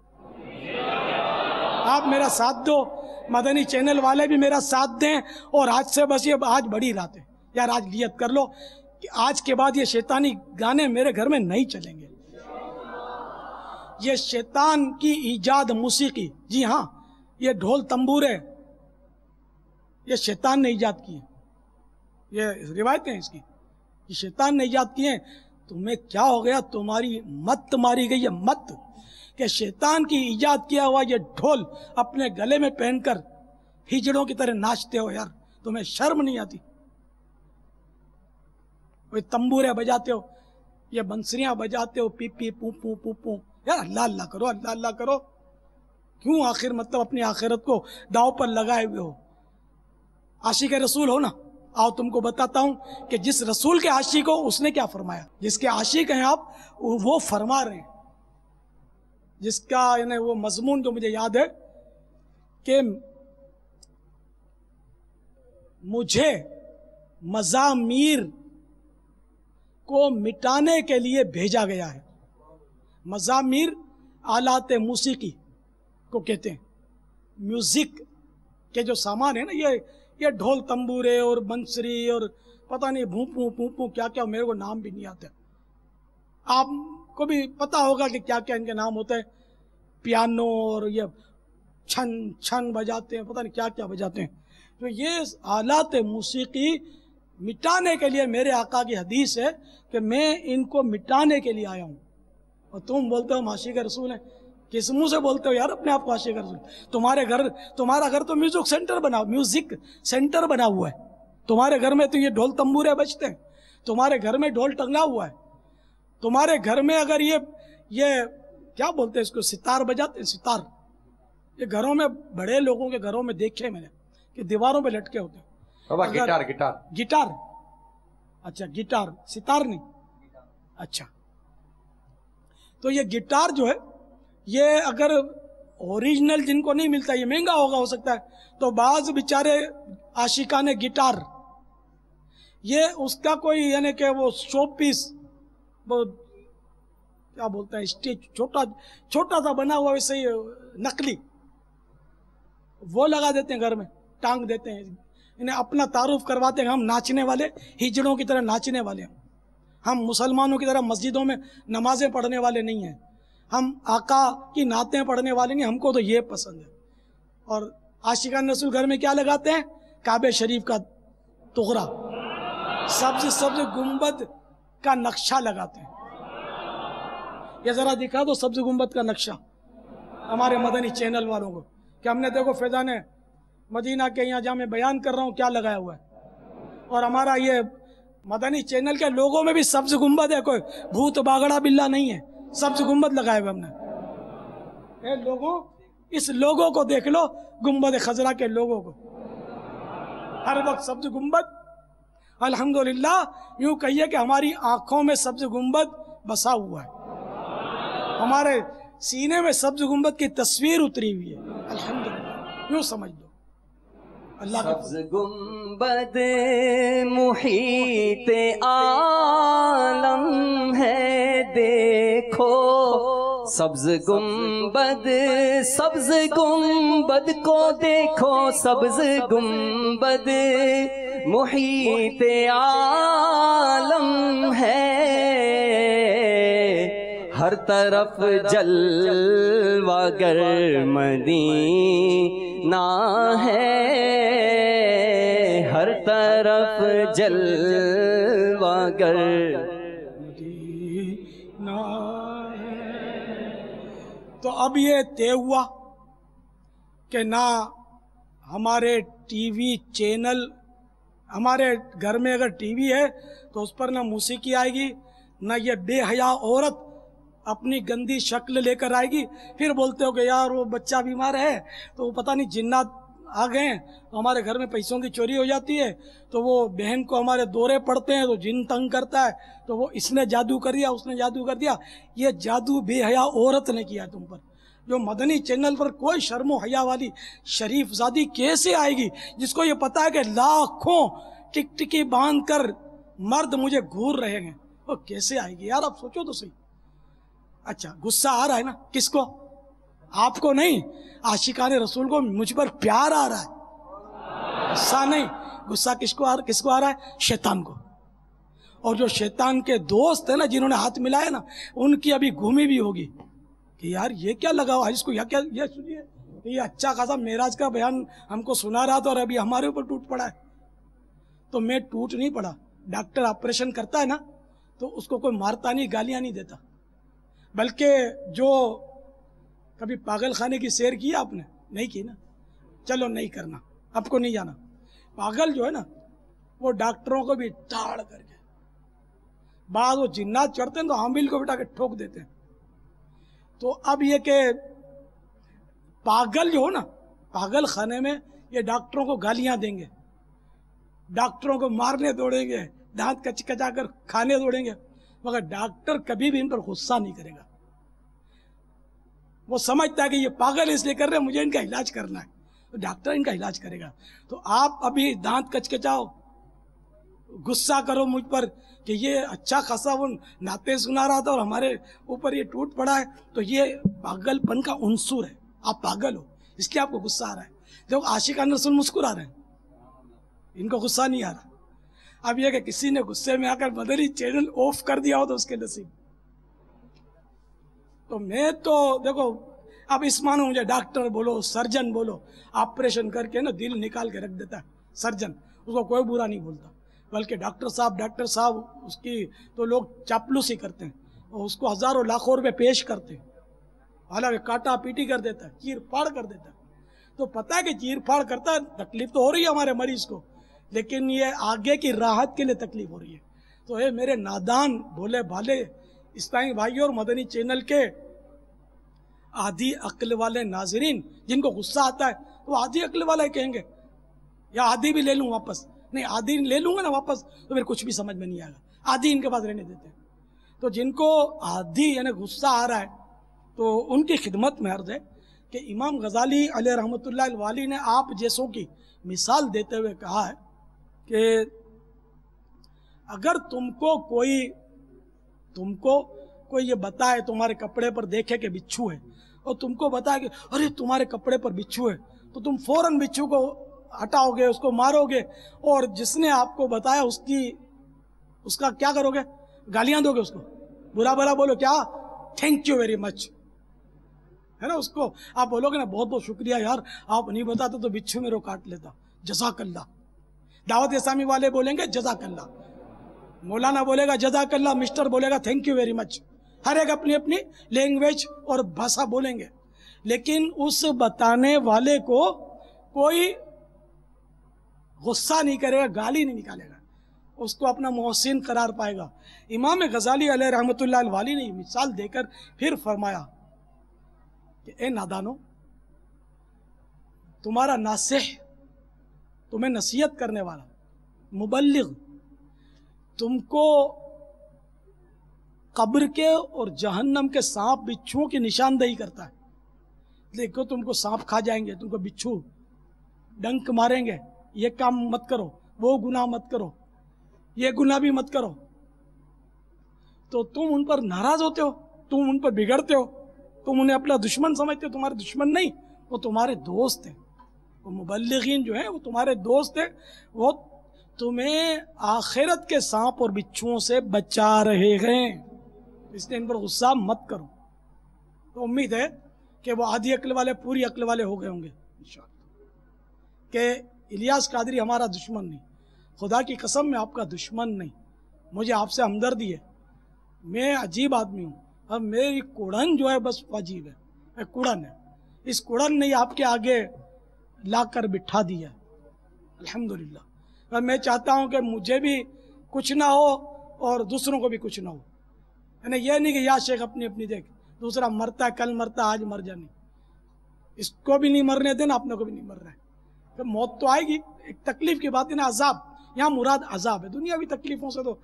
S2: آپ میرا ساتھ دو، مدنی چینل والے بھی میرا ساتھ دیں، اور آج سے بس یہ آج بڑی رات ہے یار، آج نیت کر لو کہ آج کے بعد یہ شیطانی گانے میرے گھر میں نہیں چلیں گے، یہ شیطان کی ایجاد موسیقی، جی ہاں یہ ڈھول تنبورے یہ شیطان نے ایجاد کی ہیں، یہ روایتیں اس کی، یہ شیطان نے ایجاد کی ہیں۔ تمہیں کیا ہو گیا، تمہاری مت ماری گئی ہے، مت، کہ شیطان کی ایجاد کیا ہوا یہ ڈھول اپنے گلے میں پہن کر ہجڑوں کی طرح ناچتے ہو، یار تمہیں شرم نہیں آتی؟ وہ تنبورے بجاتے ہو، یہ بنسریاں بجاتے ہو، پی پی پو پو پو پو، یار اللہ اللہ کرو، اللہ اللہ کرو، کیوں آخر مطلب اپنی آخرت کو داؤ پر لگائے ہوئے ہو؟ عاشق رسول ہو نا، آؤ تم کو بتاتا ہوں کہ جس رسول کے عاشق ہو اس نے کیا فرمایا. جس کے عاشق ہیں آپ وہ فرما رہے ہیں، جس کا یعنی وہ مضمون جو مجھے یاد ہے کہ مجھے مزامیر کو مٹانے کے لیے بھیجا گیا ہے. مزامیر آلات موسیقی کو کہتے ہیں، میوزک کے جو سامان ہے نا، یہ ڈھول تنبورے اور بنسری اور پتہ نہیں بھونپوں پھونپوں کیا کیا، میرے کو نام بھی نہیں آتے. آپ کو بھی پتہ ہوگا کہ کیا کیا ان کے نام ہوتے ہیں. پیانو اور یہ چھن چھن بجاتے ہیں، پتہ نہیں کیا کیا بجاتے ہیں. تو یہ آلات موسیقی مٹانے کے لیے میرے آقا کی حدیث ہے کہ میں ان کو مٹانے کے لیے آیا ہوں. اور تم بولتے ہو عاشق رسول ہیں. کس منہ سے بولتے ہو یار اپنے آپ کو عاشق رسول؟ تمہارا گھر تو میوزک سینٹر بنا ہوا ہے. تمہارے گھر میں تو یہ ڈھول تنبورے بجتے ہیں، تمہارے گھر میں ڈھول ٹنگا ہوا ہے. تمہارے گھر میں اگر یہ کیا بولتے ہیں اس کو، ستار بجاتے ہیں. ستار یہ گھروں میں، بڑے لوگوں کے گھروں میں دیکھے میں نے کہ دیواروں پہ لٹکے ہوتے ہیں. گٹار اچھا، گٹار، ستار نہیں. اچھا، تو یہ گٹار جو ہے، یہ اگر اوریجنل جن کو نہیں ملتا، یہ مہنگا ہو سکتا ہے، تو بعض بیچارے عاشقان گٹار، یہ اس کا کوئی یعنی کہ وہ شو پیس، وہ کیا بولتے ہیں، اسٹیج چھوٹا سا بنا ہوا ویسے ہی نقلی، وہ لگا دیتے ہیں گھر میں، ٹانگ دیتے ہیں. انہیں اپنا تعارف کرواتے ہیں ہم ناچنے والے، ہجڑوں کی طرح ناچنے والے ہیں. ہم مسلمانوں کی طرح مسجدوں میں نمازیں پڑھنے والے نہیں ہیں، ہم آقا کی نعتیں پڑھنے والے نہیں. ہم کو تو یہ پسند ہے. اور عاشقان رسول گھر میں کیا لگاتے ہیں؟ کعبہ شریف کا تغرا، سبز گنبد کا نقشہ لگاتے ہیں. یہ ذرا دکھا دو سبز گنبد کا نقشہ ہمارے مدنی چینل والوں کو، کہ ہم نے دیکھو فیضان مدینہ کے یہاں جہاں میں بیان کر رہا ہوں کیا لگایا ہوا ہے. اور ہمارا یہ مدنی چینل کے لوگوں میں بھی سبز گنبد ہے، کوئی بھوت باگڑا بلا نہیں ہے، سبز گنبد لگائے ہوئے ہم نے. اے لوگوں، اس لوگوں کو دیکھ لو، گنبد خضرا کے لوگوں کو، ہر وقت سبز گنبد. الحمدللہ یوں کہیے کہ ہماری آنکھوں میں سبز گنبد بسا ہوا ہے، ہمارے سینے میں سبز گنبد کی تصویر اتری ہوئی ہے. الحمدللہ یوں سمجھ دو. اللہ
S1: سبز گنبد محیط عالم ہے دیکھو، سبز گنبد کو دیکھو، سبز گنبد محیط عالم ہے، ہر طرف جلوہ گر مدینہ ہے، ہر طرف جلوہ گر
S2: مدینہ ہے. تو اب یہ طے ہوا کہ نہ ہمارے ٹی وی چینل، ہمارے گھر میں اگر ٹی وی ہے تو اس پر نہ موسیقی آئے گی، نہ یہ بے حیا عورت اپنی گندی شکل لے کر آئے گی. پھر بولتے ہو کہ یار وہ بچہ بیمار ہے تو وہ پتہ نہیں جنات آ گئے ہیں، تو ہمارے گھر میں پیسوں کی چوری ہو جاتی ہے، تو وہ بہن کو ہمارے دورے پڑتے ہیں تو جن تنگ کرتا ہے، تو وہ اس نے جادو کر دیا، اس نے جادو کر دیا. یہ جادو بے حیا عورت نے کیا تم پر. جو مدنی چینل پر کوئی شرم و حیا والی شریف زادی کیسے آئے گی جس کو یہ پتا ہے کہ لاکھوں ٹکٹکی باندھ کر مرد مجھے گھور رہے ہیں؟ وہ کیسے آئے گی یار؟ آپ سوچو تو صحیح. اچھا، غصہ آ رہا ہے نا؟ کس کو؟ آپ کو نہیں، عاشقان رسول کو مجھ پر پیار آ رہا ہے، غصہ نہیں. غصہ کس کو آ رہا ہے؟ شیطان کو. اور جو شیطان کے دوست ہیں نا، جنہوں نے ہاتھ ملایا نا، ان کی ابھی گھومی بھی ہوگی کہ یار یہ کیا لگا ہوا ہے اس کو، یہ سنیے، یہ اچھا خاصا معراج کا بیان ہم کو سنا رہا تھا اور ابھی ہمارے اوپر ٹوٹ پڑا ہے. تو میں ٹوٹ نہیں پڑا. ڈاکٹر آپریشن کرتا ہے نا تو اس کو کوئی مارتا نہیں، گالیاں نہیں دیتا، بلکہ جو کبھی پاگل خانے کی سیر کی آپ نے؟ نہیں کی نا؟ چلو نہیں کرنا، آپ کو نہیں جانا. پاگل جو ہے نا وہ ڈاکٹروں کو بھی ٹاڑ کر کے، بعض وہ جنات چڑھتے ہیں تو حامل کو بٹھا کے ٹھوک دیتے ہیں. تو اب یہ کہ پاگل جو ہو نا، پاگل خانے میں یہ ڈاکٹروں کو گالیاں دیں گے، ڈاکٹروں کو مارنے دوڑیں گے، دانت کچ کچا کر کھانے دوڑیں گے، مگر ڈاکٹر کبھی بھی ان پر غصہ نہیں کرے گا۔ وہ سمجھتا ہے کہ یہ پاگل اس لیے کر رہے ہیں، مجھے ان کا علاج کرنا ہے، تو ڈاکٹر ان کا علاج کرے گا۔ تو آپ ابھی دانت کچ کچاؤ، غصہ کرو مجھ پر کہ یہ اچھا خاصا وہ نعتیں سنا رہا تھا اور ہمارے اوپر یہ ٹوٹ پڑا ہے، تو یہ پاگل پن کا عنصر ہے، آپ پاگل ہو، اس لیے آپ کو غصہ آ رہا ہے۔ جب عاشقان رسول مسکرا رہے ہیں، ان کو غصہ نہیں آ رہا۔ اب یہ کہ کسی نے غصے میں آ کر مدنی چینل آف کر دیا ہو تو اس کے نصیب۔ تو میں تو دیکھو اب اس معنی مجھے ڈاکٹر بولو، سرجن بولو، آپریشن کر کے نا دل نکال کے رکھ دیتا ہے سرجن، اس کو کوئی برا نہیں بولتا، بلکہ ڈاکٹر صاحب اس کی تو لوگ چاپلوسی کرتے ہیں اور اس کو ہزاروں لاکھوں روپے پیش کرتے ہیں، حالانکہ کاٹا پیٹی کر دیتا ہے، چیر پھاڑ کر دیتا ہے۔ تو پتہ ہے کہ چیر پھاڑ کرتا ہے، تکلیف تو ہو رہی ہے ہمارے مریض کو، لیکن یہ آگے کی راحت کے لیے تکلیف ہو رہی ہے۔ تو اے میرے نادان بھولے بھالے اسلامی بھائیوں اور مدنی چینل کے آدھی عقل والے ناظرین جن کو غصہ آتا ہے وہ آدھی عقل والا ہی کہیں گے، یا آدھی بھی لے لوں واپس، نہیں آدھی لے لوں گا نا واپس تو پھر کچھ بھی سمجھ میں نہیں آئے گا، آدھی ان کے پاس رہنے دیتے ہیں۔ تو جن کو آدھی یعنی غصہ آ رہا ہے تو ان کی خدمت میں عرض ہے کہ امام غزالی علیہ رحمۃ اللہ الوالی نے آپ جیسوں کی مثال دیتے ہوئے کہا ہے کہ اگر تم کو کوئی یہ بتائے، تمہارے کپڑے پر دیکھے کہ بچھو ہے، اور تم کو بتائے کہ ارے تمہارے کپڑے پر بچھو ہے، تو تم فوراً بچھو کو ہٹاؤ گے، اس کو مارو گے، اور جس نے آپ کو بتایا اس کا کیا کرو گے؟ گالیاں دو گے، اس کو برا بھلا بولو، کیا تھینک یو ویری مچ، ہے نا؟ اس کو آپ بولو گے نا بہت بہت شکریہ یار، آپ نہیں بتاتے تو بچھو میرے کاٹ لیتا، جزاک اللہ۔ دعوت اسلامی والے بولیں گے جزاک اللہ، مولانا بولے گا جزاک اللہ، مسٹر بولے گا تھینک یو ویری مچ، ہر ایک اپنی اپنی لینگویج اور بھاشا بولیں گے، لیکن اس بتانے والے کو کوئی غصہ نہیں کرے گا، گالی نہیں نکالے گا، اس کو اپنا محسن قرار پائے گا۔ امام غزالی علیہ رحمۃ اللہ الوالی نے مثال دے کر پھر فرمایا کہ اے نادانو، تمہارا ناصح، تمہیں نصیحت کرنے والا مبلغ تم کو قبر کے اور جہنم کے سانپ بچھوؤں کی نشاندہی کرتا ہے، دیکھو تم کو سانپ کھا جائیں گے، تم کو بچھو ڈنک ماریں گے، یہ کام مت کرو، وہ گناہ مت کرو، یہ گناہ بھی مت کرو، تو تم ان پر ناراض ہوتے ہو، تم ان پر بگڑتے ہو، تم انہیں اپنا دشمن سمجھتے ہو، تمہارے دشمن نہیں، وہ تمہارے دوست ہیں، وہ مبلغین جو ہیں وہ تمہارے دوست ہیں، وہ تمہیں آخرت کے سانپ اور بچھوؤں سے بچا رہے ہیں، اس لیے ان پر غصہ مت کرو۔ تو امید ہے کہ وہ آدھی عقل والے پوری عقل والے ہو گئے ہوں گے انشاءاللہ، کہ الیاس قادری ہمارا دشمن نہیں، خدا کی قسم میں آپ کا دشمن نہیں، مجھے آپ سے ہمدردی ہے، میں عجیب آدمی ہوں، اور میری کوڑن جو ہے بس عجیب ہے، میں کوڑن ہے، اس کوڑن نے آپ کے آگے لا کر بٹھا دیا ہے الحمدللہ، اور میں چاہتا ہوں کہ مجھے بھی کچھ نہ ہو اور دوسروں کو بھی کچھ نہ ہو، یعنی یہ نہیں کہ یا شیخ اپنی اپنی دیکھ، دوسرا مرتا ہے کل مرتا ہے آج مر جانے، اس کو بھی نہیں مرنے دینا، اپنے کو بھی نہیں مر رہا ہے، کہ موت تو آئے گی، ایک تکلیف کی بات ہے نا، عذاب، یہاں مراد عذاب ہے، دنیاوی تکلیفوں سے تو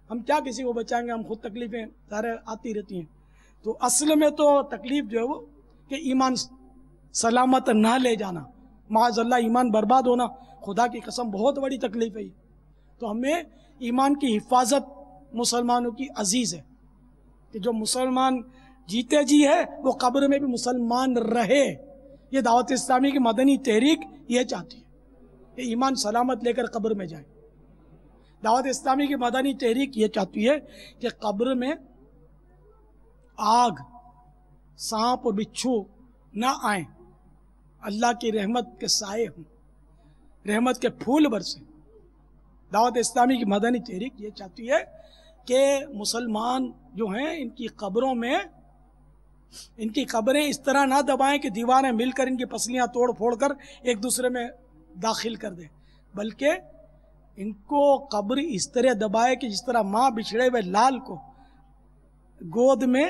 S2: ہم کیا کسی کو بچائیں گے، ہم خود تکلیفیں سارے آتی رہتی ہیں، تو اصل میں تو تکلیف جو ہے وہ کہ ایمان سلامت نہ لے جانا، معاذ اللہ ایمان برباد ہونا، خدا کی قسم بہت بڑی تکلیف ہے یہ، تو ہمیں ایمان کی حفاظت مسلمانوں کی عزیز ہے، کہ جو مسلمان جیتے جی ہے وہ قبر میں بھی مسلمان رہے، یہ دعوت اسلامی کی مدنی تحریک یہ چاہتی ہے کہ ایمان سلامت لے کر قبر میں جائے، دعوت اسلامی کی مدنی تحریک یہ چاہتی ہے کہ قبر میں آگ، سانپ اور بچھو نہ آئیں، اللہ کی رحمت کے سائے ہوں، رحمت کے پھول برسیں۔ دعوت اسلامی کی مدنی تحریک یہ چاہتی ہے کہ مسلمان جو ہیں ان کی قبروں میں، ان کی قبریں اس طرح نہ دبائیں کہ دیواریں مل کر ان کی پسلیاں توڑ پھوڑ کر ایک دوسرے میں داخل کر دیں، بلکہ ان کو قبر اس طرح دبائے کہ جس طرح ماں بچھڑے ہوئے لال کو گود میں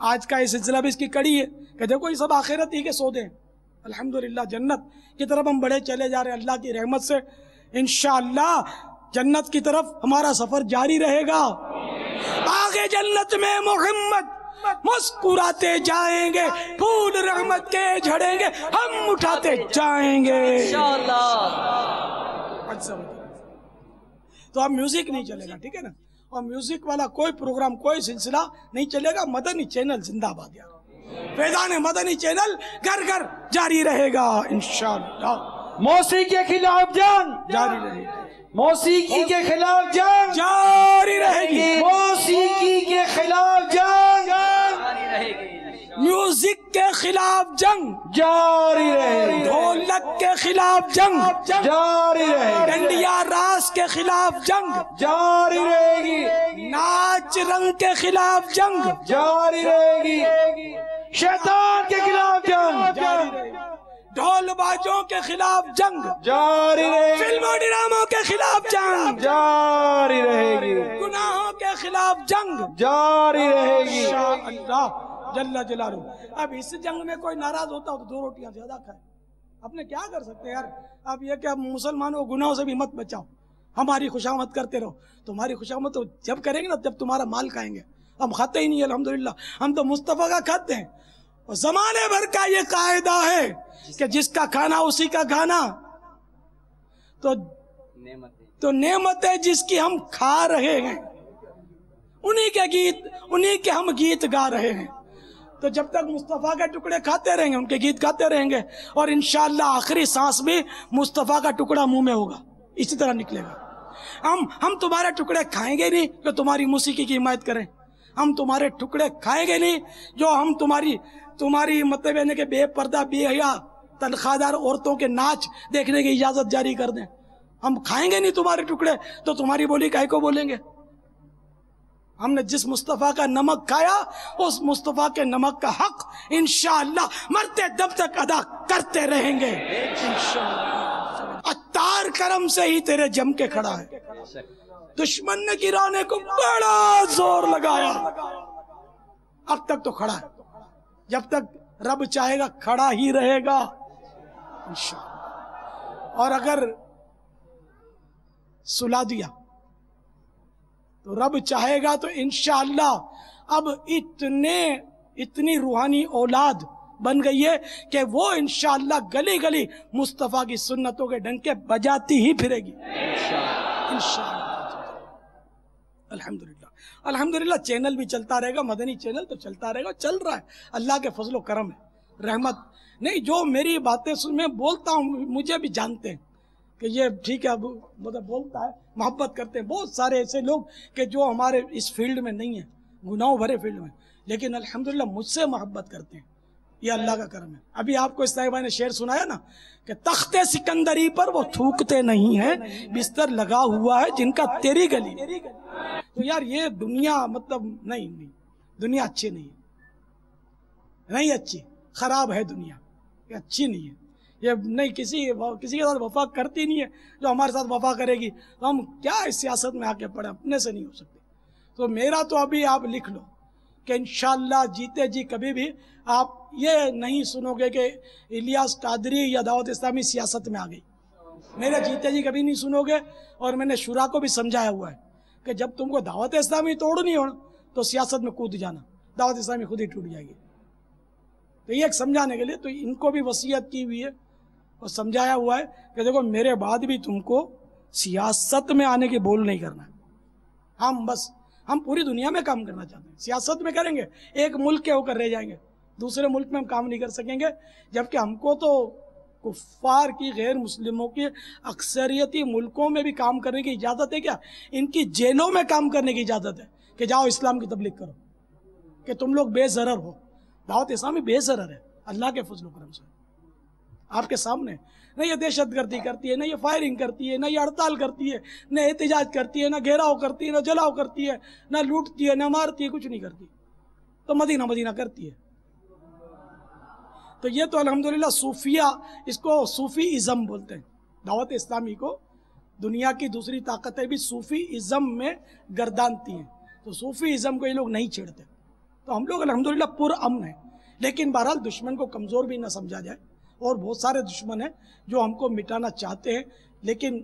S2: آج کا یہ سلسلہ بھی اس کی کڑی ہے کہ دیکھو یہ سب آخرت ہی کے سودے ہیں. الحمدللہ جنت کی طرف ہم بڑھے چلے جا رہے ہیں اللہ کی رحمت سے. انشاءاللہ جنت کی طرف ہمارا سفر جاری رہے گا. آگے جنت میں محمد مسکراتے جائیں گے, پھول رحمت کے جھڑیں گے, ہم اٹھاتے جائیں گے
S1: انشاءاللہ.
S2: تو اب میوزک نہیں چلے گا, ٹھیک ہے نا, اور میوزک والا کوئی پروگرام کوئی سلسلہ نہیں چلے گا. مدنی چینل زندہ باد یار, فیضان مدنی چینل گھر گھر جاری رہے گا انشاءاللہ.
S3: موسیقی کے خلاف جنگ
S2: جاری رہے گی,
S3: موسیقی کے خلاف جنگ
S2: جاری رہے گی,
S3: موسیقی کے خلاف جنگ
S1: جاری رہے گی.
S2: میوزک کے خلاف جنگ
S3: جاری رہے گی,
S2: ڈھولک کے خلاف جنگ
S3: جاری رہے گی,
S2: ڈنڈیا راس کے خلاف جنگ
S3: جاری رہے گی,
S2: ناچ رنگ کے خلاف جنگ
S3: جاری رہے گی, شیطان کے خلاف جنگ
S2: جاری رہے گی, ڈھول بازوں کے خلاف جنگ
S3: جاری رہے گی,
S2: فلم و ڈراموں کے خلاف جنگ
S3: جاری رہے گی,
S2: گناہوں کے خلاف جنگ
S3: جاری رہے گی.
S2: انشاءاللہ جل جلالہ. اب اس جنگ میں کوئی ناراض ہوتا ہو تو 2 روٹیاں زیادہ کھائے. اب نے کیا کر سکتے ہیں یار. اب یہ کہ مسلمانوں کو گناہوں سے بھی مت بچاؤ, ہماری خوشامد کرتے رہو. تمہاری خوشامد تو جب کریں گے نا جب تمہارا مال کھائیں گے. ہم کھاتے ہی نہیں الحمدللہ, ہم تو مصطفیٰ کا کھاتے ہیں. اور زمانے بھر کا یہ قاعدہ ہے کہ جس کا کھانا اسی کا کھانا. تو نعمتیں جس کی ہم کھا رہے ہیں انہی کے گیت, انہی کے ہم گیت گا رہے ہیں. تو جب تک مصطفیٰ کے ٹکڑے کھاتے رہیں گے, ان کے گیت گاتے رہیں گے, اور انشاءاللہ آخری سانس بھی مصطفیٰ کا ٹکڑا منہ میں ہوگا, اسی طرح نکلے گا. ہم تمہارے ٹکڑے کھائیں گے نہیں جو تمہاری موسیقی کی حمایت کریں. ہم تمہارے ٹکڑے کھائیں گے نہیں جو ہم تمہاری مطلب ہے کہ بے پردہ بے حیا تنخواہ دار عورتوں کے ناچ دیکھنے کی اجازت جاری کر دیں. ہم کھائیں گے نہیں تمہارے ٹکڑے, تو تمہاری بولی کاہے کو بولیں گے. ہم نے جس مصطفیٰ کا نمک کھایا اس مصطفیٰ کے نمک کا حق انشاءاللہ مرتے دم تک ادا کرتے رہیں گے انشاءاللہ. عطار کرم سے ہی تیرے جم کے کھڑا ہے, دشمن نے گرانے کو بڑا زور لگایا, اب تک تو کھڑا ہے, جب تک رب چاہے گا کھڑا ہی رہے گا انشاءاللہ. اور اگر سلا دیا تو رب چاہے گا تو انشاءاللہ اب اتنی روحانی اولاد بن گئی ہے کہ وہ انشاءاللہ گلی گلی مصطفیٰ کی سنتوں کے ڈنکے بجاتی ہی پھرے گی انشاءاللہ. الحمدللہ الحمدللہ. چینل بھی چلتا رہے گا, مدنی چینل تو چلتا رہے گا, چل رہا ہے, اللہ کے فضل و کرم ہے, رحمت نہیں. جو میری باتیں میں بولتا ہوں مجھے بھی جانتے ہیں کہ یہ ٹھیک ہے, مطلب بولتا ہے, محبت کرتے ہیں. بہت سارے ایسے لوگ کہ جو ہمارے اس فیلڈ میں نہیں ہیں, گناہوں بھرے فیلڈ میں, لیکن الحمدللہ مجھ سے محبت کرتے ہیں. یہ اللہ کا کرم ہے. ابھی آپ کو اس طرح نے شعر سنایا نا کہ تخت سکندری پر وہ تھوکتے نہیں ہیں, بستر لگا ہوا ہے جن کا تیری گلی. تو یار یہ دنیا مطلب نہیں, دنیا اچھی نہیں ہے, نہیں اچھی, خراب ہے دنیا, یہ اچھی نہیں ہے. یہ نہیں کسی کے ساتھ وفا کرتی نہیں ہے, جو ہمارے ساتھ وفا کرے گی تو ہم کیا اس سیاست میں آ کے پڑے, اپنے سے نہیں ہو سکتے. تو میرا تو ابھی آپ لکھ لو کہ انشاءاللہ جیتے جی کبھی بھی آپ یہ نہیں سنو گے کہ الیاس قادری یا دعوت اسلامی سیاست میں آ گئی. میرے جیتے جی کبھی نہیں سنو گے. اور میں نے شورا کو بھی سمجھایا ہوا ہے کہ جب تم کو دعوت اسلامی توڑنی ہو تو سیاست میں کود جانا, دعوت اسلامی خود ہی ٹوٹ جائے گی. تو یہ ایک سمجھانے کے لیے تو ان کو بھی وصیت کی ہوئی ہے اور سمجھایا ہوا ہے کہ دیکھو میرے بعد بھی تم کو سیاست میں آنے کی بول نہیں کرنا ہے. ہم پوری دنیا میں کام کرنا چاہتے ہیں, سیاست میں کریں گے, ایک ملک کے ہو کر رہ جائیں گے, دوسرے ملک میں ہم کام نہیں کر سکیں گے. جبکہ ہم کو تو کفار کی, غیر مسلموں کی اکثریتی ملکوں میں بھی کام کرنے کی اجازت ہے. کیا ان کی جیلوں میں کام کرنے کی اجازت ہے کہ جاؤ اسلام کی تبلیغ کرو, کہ تم لوگ بے ضرر ہو. دعوت اسلامی بے ضرر ہے اللہ کے فضل و کرم سے, آپ کے سامنے. نہ یہ دہشت گردی کرتی ہے, نہ یہ فائرنگ کرتی ہے, نہ یہ ہڑتال کرتی ہے, نہ احتجاج کرتی ہے, نہ گھیراؤ کرتی ہے, نہ جلاؤ کرتی ہے, نہ لوٹتی ہے, نہ مارتی ہے, کچھ نہیں کرتی. تو مدینہ کرتی ہے. تو یہ تو الحمدللہ صوفیہ, اس کو صوفی ازم بولتے ہیں. دعوت اسلامی کو دنیا کی دوسری طاقتیں بھی صوفی ازم میں گردانتی ہیں. تو صوفی ازم کو یہ لوگ نہیں چھیڑتے. تو ہم لوگ الحمدللہ پر امن ہیں، لیکن بہرحال دشمن کو کمزور بھی نہ سمجھا جائے، اور بہت سارے دشمن ہیں جو ہم کو مٹانا چاہتے ہیں، لیکن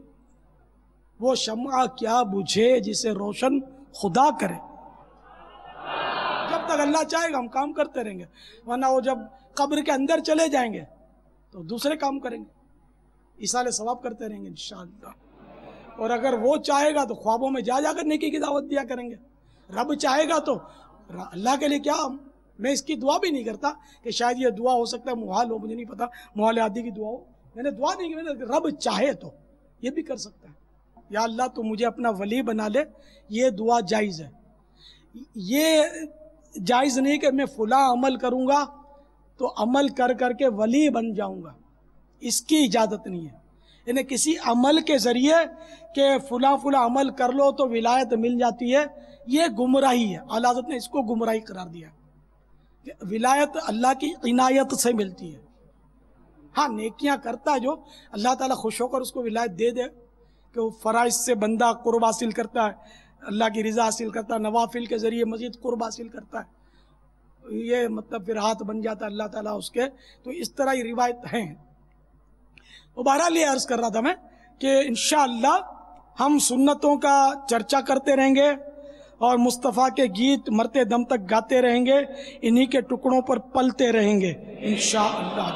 S2: وہ شمع کیا بجھے جسے روشن خدا کرے، جب تک اللہ چاہے گا ہم کام کرتے رہیں گے، ورنہ وہ جب قبر کے اندر چلے جائیں گے تو دوسرے کام کریں گے، ایصال ثواب کرتے رہیں گے انشاءاللہ۔ اور اگر وہ چاہے گا تو خوابوں میں جا کر نیکی کی دعوت دیا کریں گے، رب چاہے گا تو اللہ کے لیے کیا، میں اس کی دعا بھی نہیں کرتا کہ شاید یہ دعا ہو سکتا ہے محال ہو، مجھے نہیں پتا محال عادی کی دعا ہو، میں نے دعا نہیں کی، میں نے رب چاہے تو یہ بھی کر سکتا ہے، یا اللہ تو مجھے اپنا ولی بنا لے، یہ دعا جائز ہے۔ یہ جائز نہیں کہ میں فلاں عمل کروں گا تو عمل کر کر کے ولی بن جاؤں گا، اس کی اجازت نہیں ہے، یعنی کسی عمل کے ذریعے کہ فلاں عمل کر لو تو ولایت مل جاتی ہے، یہ گمراہی ہے، اعلیٰ حضرت نے اس کو گمراہی قرار دیا کہ ولایت اللہ کی عنایت سے ملتی ہے۔ ہاں نیکیاں کرتا ہے جو اللہ تعالیٰ خوش ہو کر اس کو ولایت دے دے کہ وہ فرائض سے بندہ قرب حاصل کرتا ہے، اللہ کی رضا حاصل کرتا ہے، نوافل کے ذریعے مزید قرب حاصل کرتا ہے، یہ مطلب پھر ہاتھ بن جاتا ہے اللہ تعالیٰ اس کے، تو اس طرح یہ روایت ہیں۔ وہ بہرحال یہ عرض کر رہا تھا میں کہ انشاءاللہ ہم سنتوں کا چرچا کرتے رہیں گے اور مصطفیٰ کے گیت مرتے دم تک گاتے رہیں گے، انہی کے ٹکڑوں پر پلتے رہیں گے انشاءاللہ۔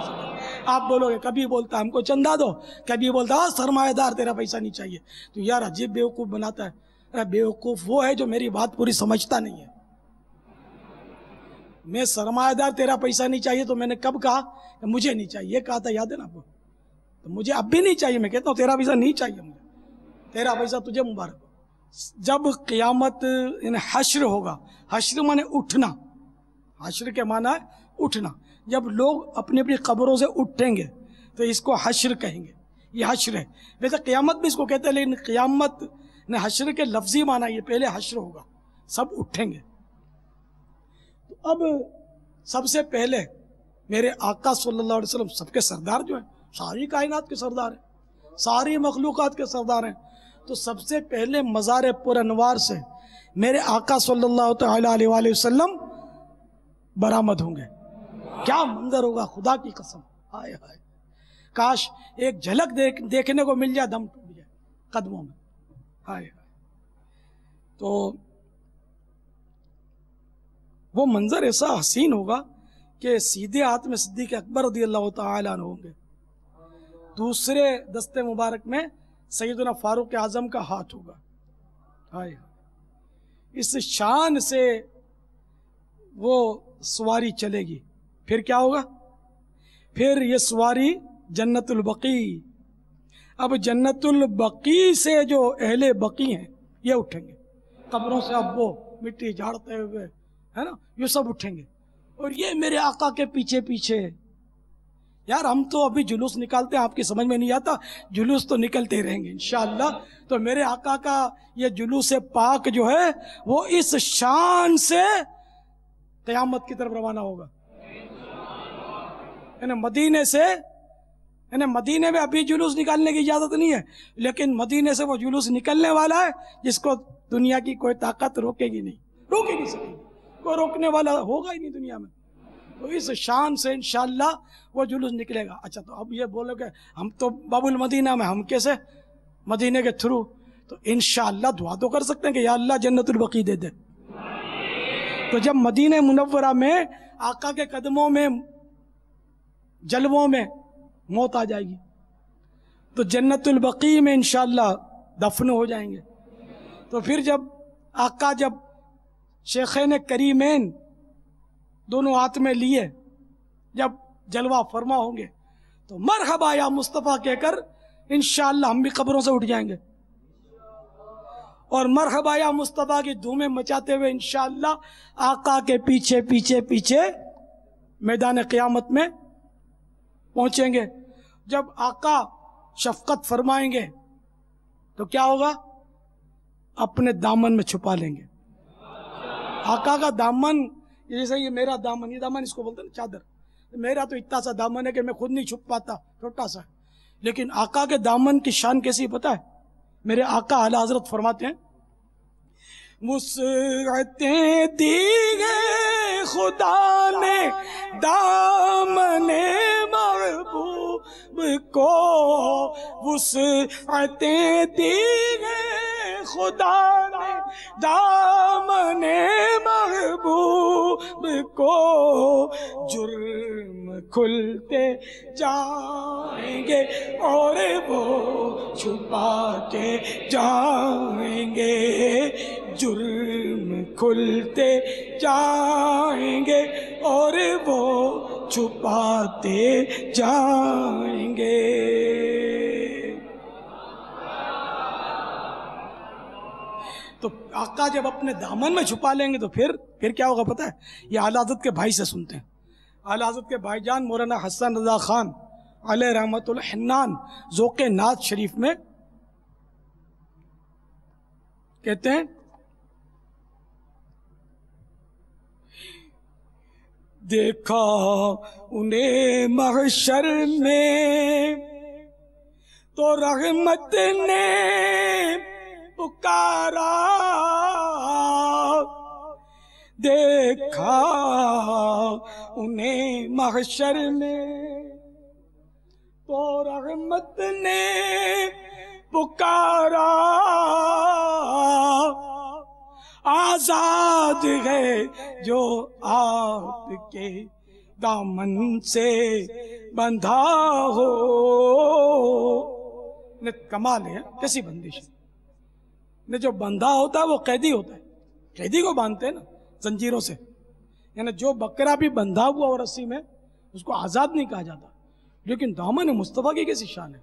S2: آپ بولو گے کبھی بولتا ہم کو چندہ دو، کبھی بولتا سرمایہ دار تیرا پیسہ نہیں چاہیے، تو یار عجیب بیوقوف بناتا ہے۔ بیوقوف وہ ہے جو میری بات پوری سمجھتا نہیں ہے۔ میں سرمایہ دار تیرا پیسہ نہیں چاہیے تو میں نے کب کہا کہ مجھے نہیں چاہیے، یہ کہا تھا یاد ہے نا آپ کو؟ تو مجھے اب بھی نہیں چاہیے، میں کہتا ہوں تیرا پیسہ نہیں چاہیے مجھے، تیرا پیسہ تجھے مبارک ہو۔ جب قیامت یعنی حشر ہوگا، حشر مانے اٹھنا، حشر کے معنی ہے اٹھنا، جب لوگ اپنی اپنی قبروں سے اٹھیں گے تو اس کو حشر کہیں گے، یہ حشر ہے۔ ویسے قیامت بھی اس کو کہتے ہیں، لیکن قیامت نے حشر کے لفظی معنی یہ پہلے حشر ہوگا، سب اٹھیں گے۔ تو اب سب سے پہلے میرے آقا صلی اللہ علیہ وسلم سب کے سردار جو ہیں، ساری کائنات کے سردار ہیں، ساری مخلوقات کے سردار ہیں، تو سب سے پہلے مزار پر انوار سے میرے آقا صلی اللہ تعالیٰ علیہ وآلہ وسلم برآمد ہوں گے۔ کیا منظر ہوگا خدا کی قسم، ہائے ہائے، کاش ایک جھلک دیکھنے کو مل جائے، دم ٹوٹ جائے قدموں میں، ہائے ہائے۔ تو وہ منظر ایسا حسین ہوگا کہ سیدھے ہاتھ میں صدیق اکبر رضی اللہ تعالیٰ عنہ ہوں گے، دوسرے دستے مبارک میں سیدنا فاروق اعظم کا ہاتھ ہوگا، ہائے ہائے۔ اس شان سے وہ سواری چلے گی، پھر کیا ہوگا؟ پھر یہ سواری جنت البقیع، اب جنت البقیع سے جو اہل بقیع ہیں یہ اٹھیں گے قبروں سے، اب وہ مٹی جھاڑتے ہوئے ہے نا، یہ سب اٹھیں گے، اور یہ میرے آقا کے پیچھے پیچھے۔ یار ہم تو ابھی جلوس نکالتے ہیں، آپ کی سمجھ میں نہیں آتا، جلوس تو نکلتے رہیں گے انشاءاللہ۔ تو میرے آقا کا یہ جلوس پاک جو ہے وہ اس شان سے قیامت کی طرف روانہ ہوگا، یعنی مدینے سے، یعنی مدینے میں ابھی جلوس نکالنے کی اجازت نہیں ہے، لیکن مدینے سے وہ جلوس نکلنے والا ہے جس کو دنیا کی کوئی طاقت روکے گی نہیں، روک ہی نہیں سکے گی، کوئی روکنے والا ہوگا ہی نہیں دنیا میں۔ تو اس شان سے انشاءاللہ وہ جلوس نکلے گا۔ اچھا تو اب یہ بولو کہ ہم تو باب المدینہ میں، ہم کیسے مدینے کے تھرو؟ تو انشاءاللہ دعا تو کر سکتے ہیں کہ یا اللہ جنت البقیع دے دے۔ تو جب مدینہ منورہ میں آقا کے قدموں میں جلووں میں موت آ جائے گی تو جنت البقیع میں انشاءاللہ دفن ہو جائیں گے۔ تو پھر جب آقا جب شیخین کریمین دونوں ہاتھ میں لیے جب جلوہ فرما ہوں گے تو مرحبا یا مصطفیٰ کہہ کر انشاءاللہ ہم بھی قبروں سے اٹھ جائیں گے، اور مرحبا یا مصطفیٰ کی دھومیں مچاتے ہوئے انشاءاللہ آقا کے پیچھے پیچھے پیچھے میدان قیامت میں پہنچیں گے۔ جب آقا شفقت فرمائیں گے تو کیا ہوگا؟ اپنے دامن میں چھپا لیں گے۔ آقا کا دامن، جیسے یہ میرا دامن، یہ دامن اس کو بولتے ہیں چادر، میرا تو اتنا سا دامن ہے کہ میں خود نہیں چھپ پاتا، چھوٹا سا ہے، لیکن آقا کے دامن کی شان کیسی پتہ ہے؟ میرے آقا اعلیٰ حضرت فرماتے ہیں وسعتیں دی ہے خدا نے دامن محبوب کو، وسعتیں دی ہے خدا نے دامن محبوب کو، جرم کھلتے جائیں گے اور وہ چھپاتے جائیں گے، جرم کھلتے جائیں گے اور وہ چھپاتے جائیں گے۔ تو آقا جب اپنے دامن میں چھپا لیں گے تو پھر کیا ہوگا پتہ ہے؟ یہ اعلیٰ حضرت کے بھائی سے سنتے ہیں۔ اعلیٰ حضرت کے بھائی جان مولانا حسن رضا خان علیہ رحمت الحنان ذوق نعت شریف میں کہتے ہیں، دیکھا انہیں محشر میں تو رحمت نے پکارا، دیکھا انہیں محشر میں تو رحمت نے پکارا، آزاد ہے جو آپ کے دامن سے بندھا ہو۔ کمال ہے کیسی بندش ہے، جو بندھا ہوتا ہے وہ قیدی ہوتا ہے، قیدی کو باندھتے ہیں نا زنجیروں سے، یعنی جو بکرا بھی بندھا ہوا اور رسی میں اس کو آزاد نہیں کہا جاتا، لیکن دامن مصطفیٰ کی کیسی شان ہے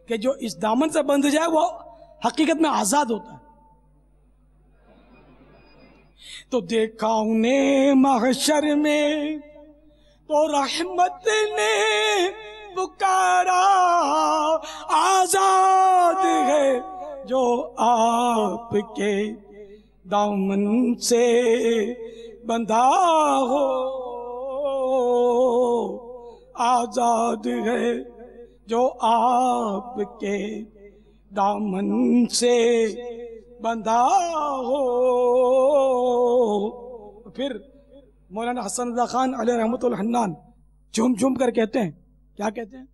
S2: کہ جو اس دامن سے بندھ جائے وہ حقیقت میں آزاد ہوتا ہے۔ تو دیکھا انہیں محشر میں تو رحمت نے پکارا، آزاد ہے جو آپ کے دامن سے بندھا ہو، آزاد ہے جو آپ کے دامن سے بندھا ہو۔ پھر مولانا حسن رضا خان علیہ رحمت الحنان جھوم جھوم کر کہتے ہیں، کیا کہتے ہیں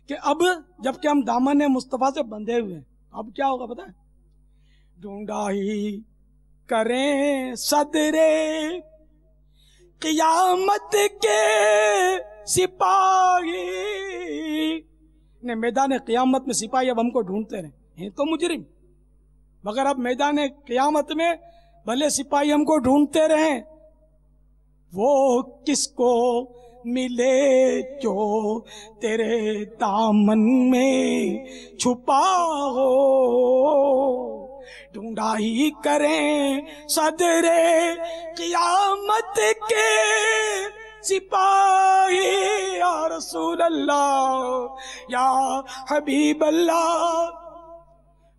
S2: کہ اب جب کہ ہم دامن مصطفیٰ سے بندھے ہوئے ہیں اب کیا ہوگا پتہ ہے؟ ڈھونڈا ہی کریں صدر قیامت کے سپاہی، میدان قیامت میں سپاہی اب ہم کو ڈھونڈتے رہے ہیں تو مجرم، مگر اب میدان قیامت میں بھلے سپاہی ہم کو ڈھونڈتے رہیں، وہ کس کو ملے جو تیرے دامن میں چھپا ہو، ڈھونڈا ہی کریں صدر قیامت کے سپاہی، یا رسول اللہ یا حبیب اللہ،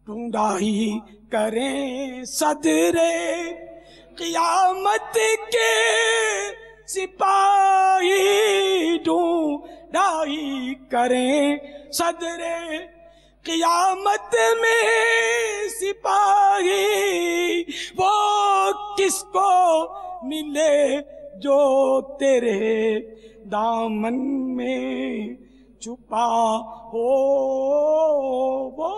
S2: ڈھونڈا ہی کریں صدر قیامت کے سپاہی، ڈھونڈا ہی کریں صدر قیامت میں سپاہی، وہ کس کو ملے جو تیرے دامن میں چھپا ہو، وہ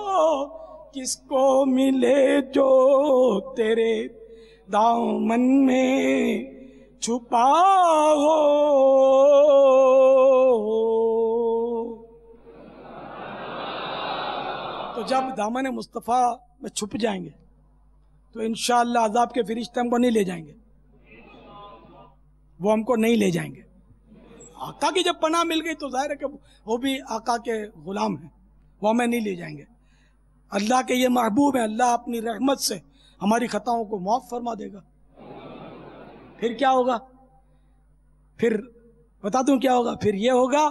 S2: کس کو ملے جو تیرے دامن میں چھپا ہو۔ تو جب دامن مصطفیٰ میں چھپ جائیں گے تو انشاءاللہ عذاب کے فرشتے ہم کو نہیں لے جائیں گے، وہ ہم کو نہیں لے جائیں گے۔ آقا کی جب پناہ مل گئی تو ظاہر ہے کہ وہ بھی آقا کے غلام ہیں، وہ ہمیں نہیں لے جائیں گے۔ اللہ کے یہ محبوب ہیں، اللہ اپنی رحمت سے ہماری خطاؤں کو معاف فرما دے گا۔ پھر کیا ہوگا؟ پھر بتا دوں کیا ہوگا؟ پھر یہ ہوگا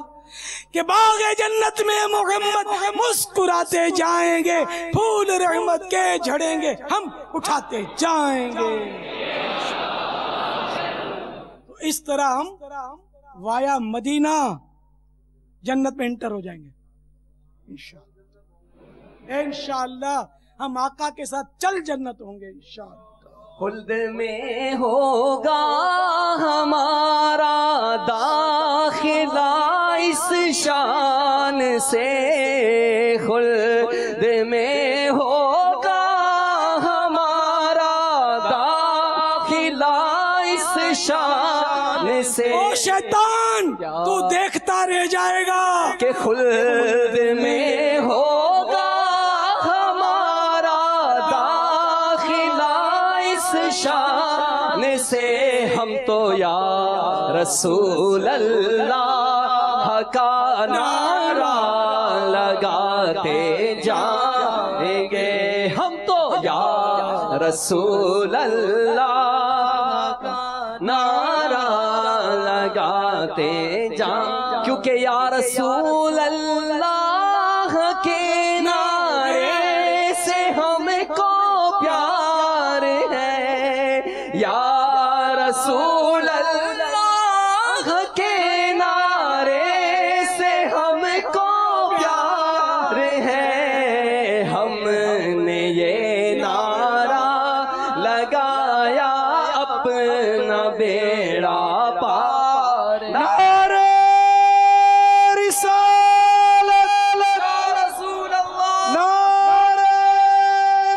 S2: کہ باغ جنت میں محمد مسکراتے جائیں گے، پھول رحمت کے جھڑیں گے، ہم اٹھاتے جائیں گے۔ تو اس طرح ہم وایا مدینہ جنت میں انٹر ہو جائیں گے انشاءاللہ۔ ہم آقا کے ساتھ چل جنت ہوں گے انشاءاللہ۔
S1: خلد میں ہوگا ہمارا داخلہ اس شان سے، خلد میں ہوگا ہمارا داخلہ اس شان سے۔
S2: او شیطان تو دیکھتا رہ جائے گا
S1: کہ خلد میں ہوگا ہمارا داخلہ اس شان سے، ہم تو یا رسول اللہ کا نعرہ لگاتے جائیں گے، ہم تو یا رسول اللہ کا نعرہ لگاتے جائیں، کیونکہ یا رسول اللہ کے نعرے سے ہم کو پیار ہے، یا رسول اللہ کے نعرے سے ہم کو پیار ہے، ہم نے یہ نعرہ لگایا اپنا بیڑا پار۔
S3: نعرہ رسالت،
S1: یا رسول اللہ،
S3: نعرہ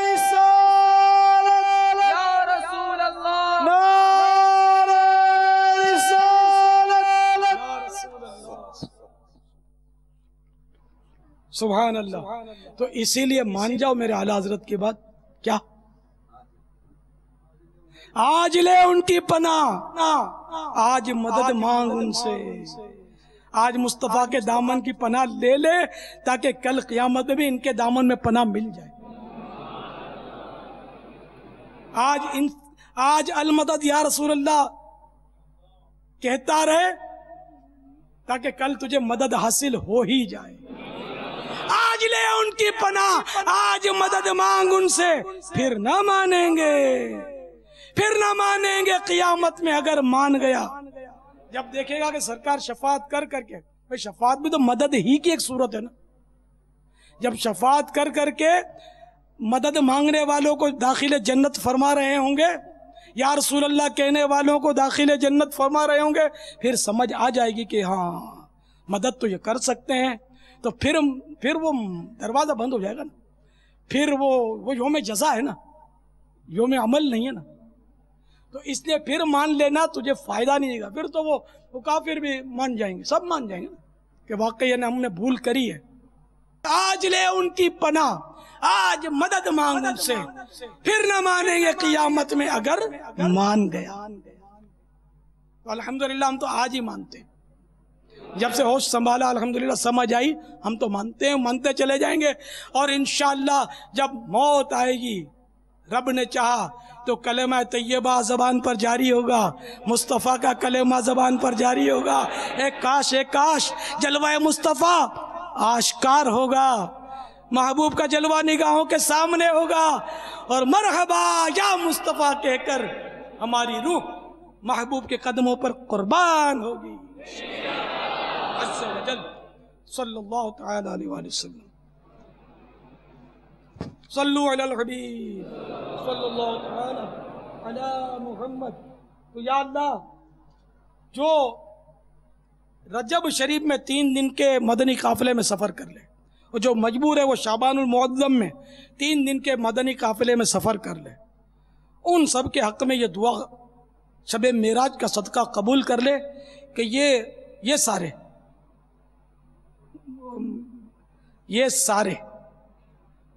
S3: رسالت،
S1: یا رسول اللہ،
S3: نعرہ رسالت۔
S2: سبحان اللہ۔ تو اسی لیے مان جاؤ میرے اعلیٰ حضرت کی بات، کیا آج لے ان کی پناہ، آج مدد مانگ ان سے، آج مصطفیٰ کے دامن کی پناہ لے لے تاکہ کل قیامت میں بھی ان کے دامن میں پناہ مل جائے۔ آج المدد یا رسول اللہ کہتا رہے تاکہ کل تجھے مدد حاصل ہو ہی جائے۔ آج لے ان کی پناہ، آج مدد مانگ ان سے، پھر نہ مانیں گے، پھر نہ مانیں گے قیامت میں اگر مان گیا۔ جب دیکھے گا کہ سرکار شفاعت کر کر کے، بھئی شفاعت بھی تو مدد ہی کی ایک صورت ہے نا، جب شفاعت کر کر کے مدد مانگنے والوں کو داخل جنت فرما رہے ہوں گے، یا رسول اللہ کہنے والوں کو داخل جنت فرما رہے ہوں گے، پھر سمجھ آ جائے گی کہ ہاں مدد تو یہ کر سکتے ہیں، تو پھر وہ دروازہ بند ہو جائے گا نا، پھر وہ یوم جزا ہے نا، یوم عمل نہیں ہے نا، تو اس لیے پھر مان لینا تجھے فائدہ نہیں دے گا، پھر تو وہ کافر بھی مان جائیں گے، سب مان جائیں گے کہ واقعی ہم نے بھول کری ہے۔ آج لے ان کی پناہ، آج مدد مانگ ان سے، پھر نہ مانیں گے قیامت میں اگر مان گیا۔ تو الحمدللہ ہم تو آج ہی مانتے ہیں، جب سے ہوش سنبھالا الحمدللہ سمجھ آئی، ہم تو مانتے ہیں، مانتے چلے جائیں گے، اور انشاءاللہ جب موت آئے گی رب نے چاہا تو کلمہ طیبہ زبان پر جاری ہوگا، مصطفیٰ کا کلمہ زبان پر جاری ہوگا، ایک کاش جلوہ مصطفیٰ آشکار ہوگا، محبوب کا جلوہ نگاہوں کے سامنے ہوگا، اور مرحبا یا مصطفیٰ کہہ کر ہماری روح محبوب کے قدموں پر قربان ہوگی عز و جل۔ صلی اللہ تعالی علیہ وآلہ وسلم، صلو علی الحبیب صلی اللہ تعالی علی محمد۔ تو یا اللہ جو رجب شریف میں 3 دن کے مدنی قافلے میں سفر کر لے، اور جو مجبور ہے وہ شعبان المعظم میں 3 دن کے مدنی قافلے میں سفر کر لے، ان سب کے حق میں یہ دعا شب معراج کا صدقہ قبول کر لے کہ یہ سارے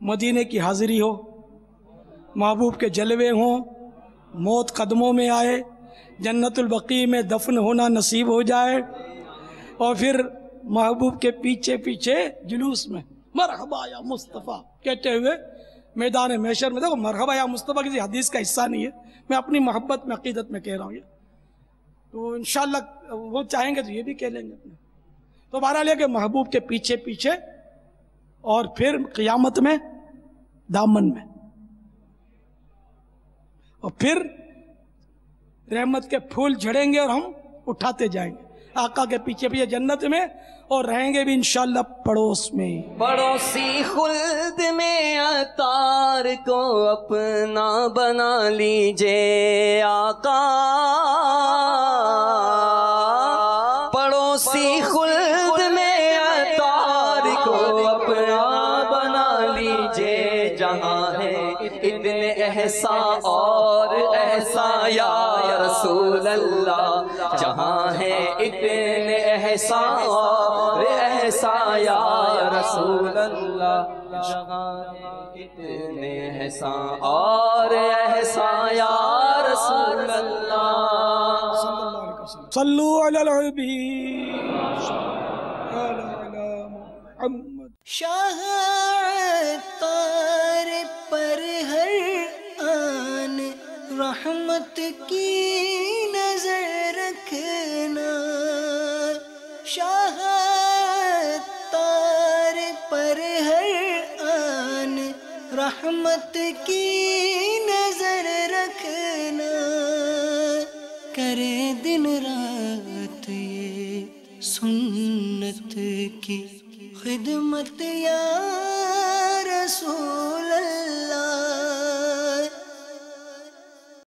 S2: مدینے کی حاضری ہو، محبوب کے جلوے ہوں، موت قدموں میں آئے، جنت البقیع میں دفن ہونا نصیب ہو جائے، اور پھر محبوب کے پیچھے پیچھے جلوس میں مرحبا یا مصطفیٰ کہتے ہوئے میدان محشر میں۔ دیکھو مرحبا یا مصطفیٰ کسی حدیث کا حصہ نہیں ہے، میں اپنی محبت میں عقیدت میں کہہ رہا ہوں، یہ تو انشاءاللہ وہ چاہیں گے تو یہ بھی کہہ لیں گے اپنے۔ تو بہرحال یہ کہ محبوب کے پیچھے پیچھے، اور پھر قیامت میں دامن میں، اور پھر رحمت کے پھول جھڑیں گے اور ہم اٹھاتے جائیں گے۔ آقا کے پیچھے پیچھے جنت میں اور رہیں گے بھی انشاءاللہ پڑوس میں.
S1: پڑوسی خلد میں عطار کو اپنا بنا لیجئے آقا. پڑوسی خلد میں عطار کو اپنا بنا لیجئے. جہاں ہے اتنے احسا اور احسا یا رسول اللہ. جہاں ہے اتنے احسا اور احسا یا رسول اللہ. جہاں ہے اتنے احسا اور احسا یا رسول اللہ.
S2: صلو علی الحبیب علی محمد.
S4: شاہ عطار پر ہر آن رحمت کی نظر رکھنا. شاہ عطار پر ہر آن رحمت کی نظر رکھنا. کرے دن رات یہ سنت کی خدمت یا رسول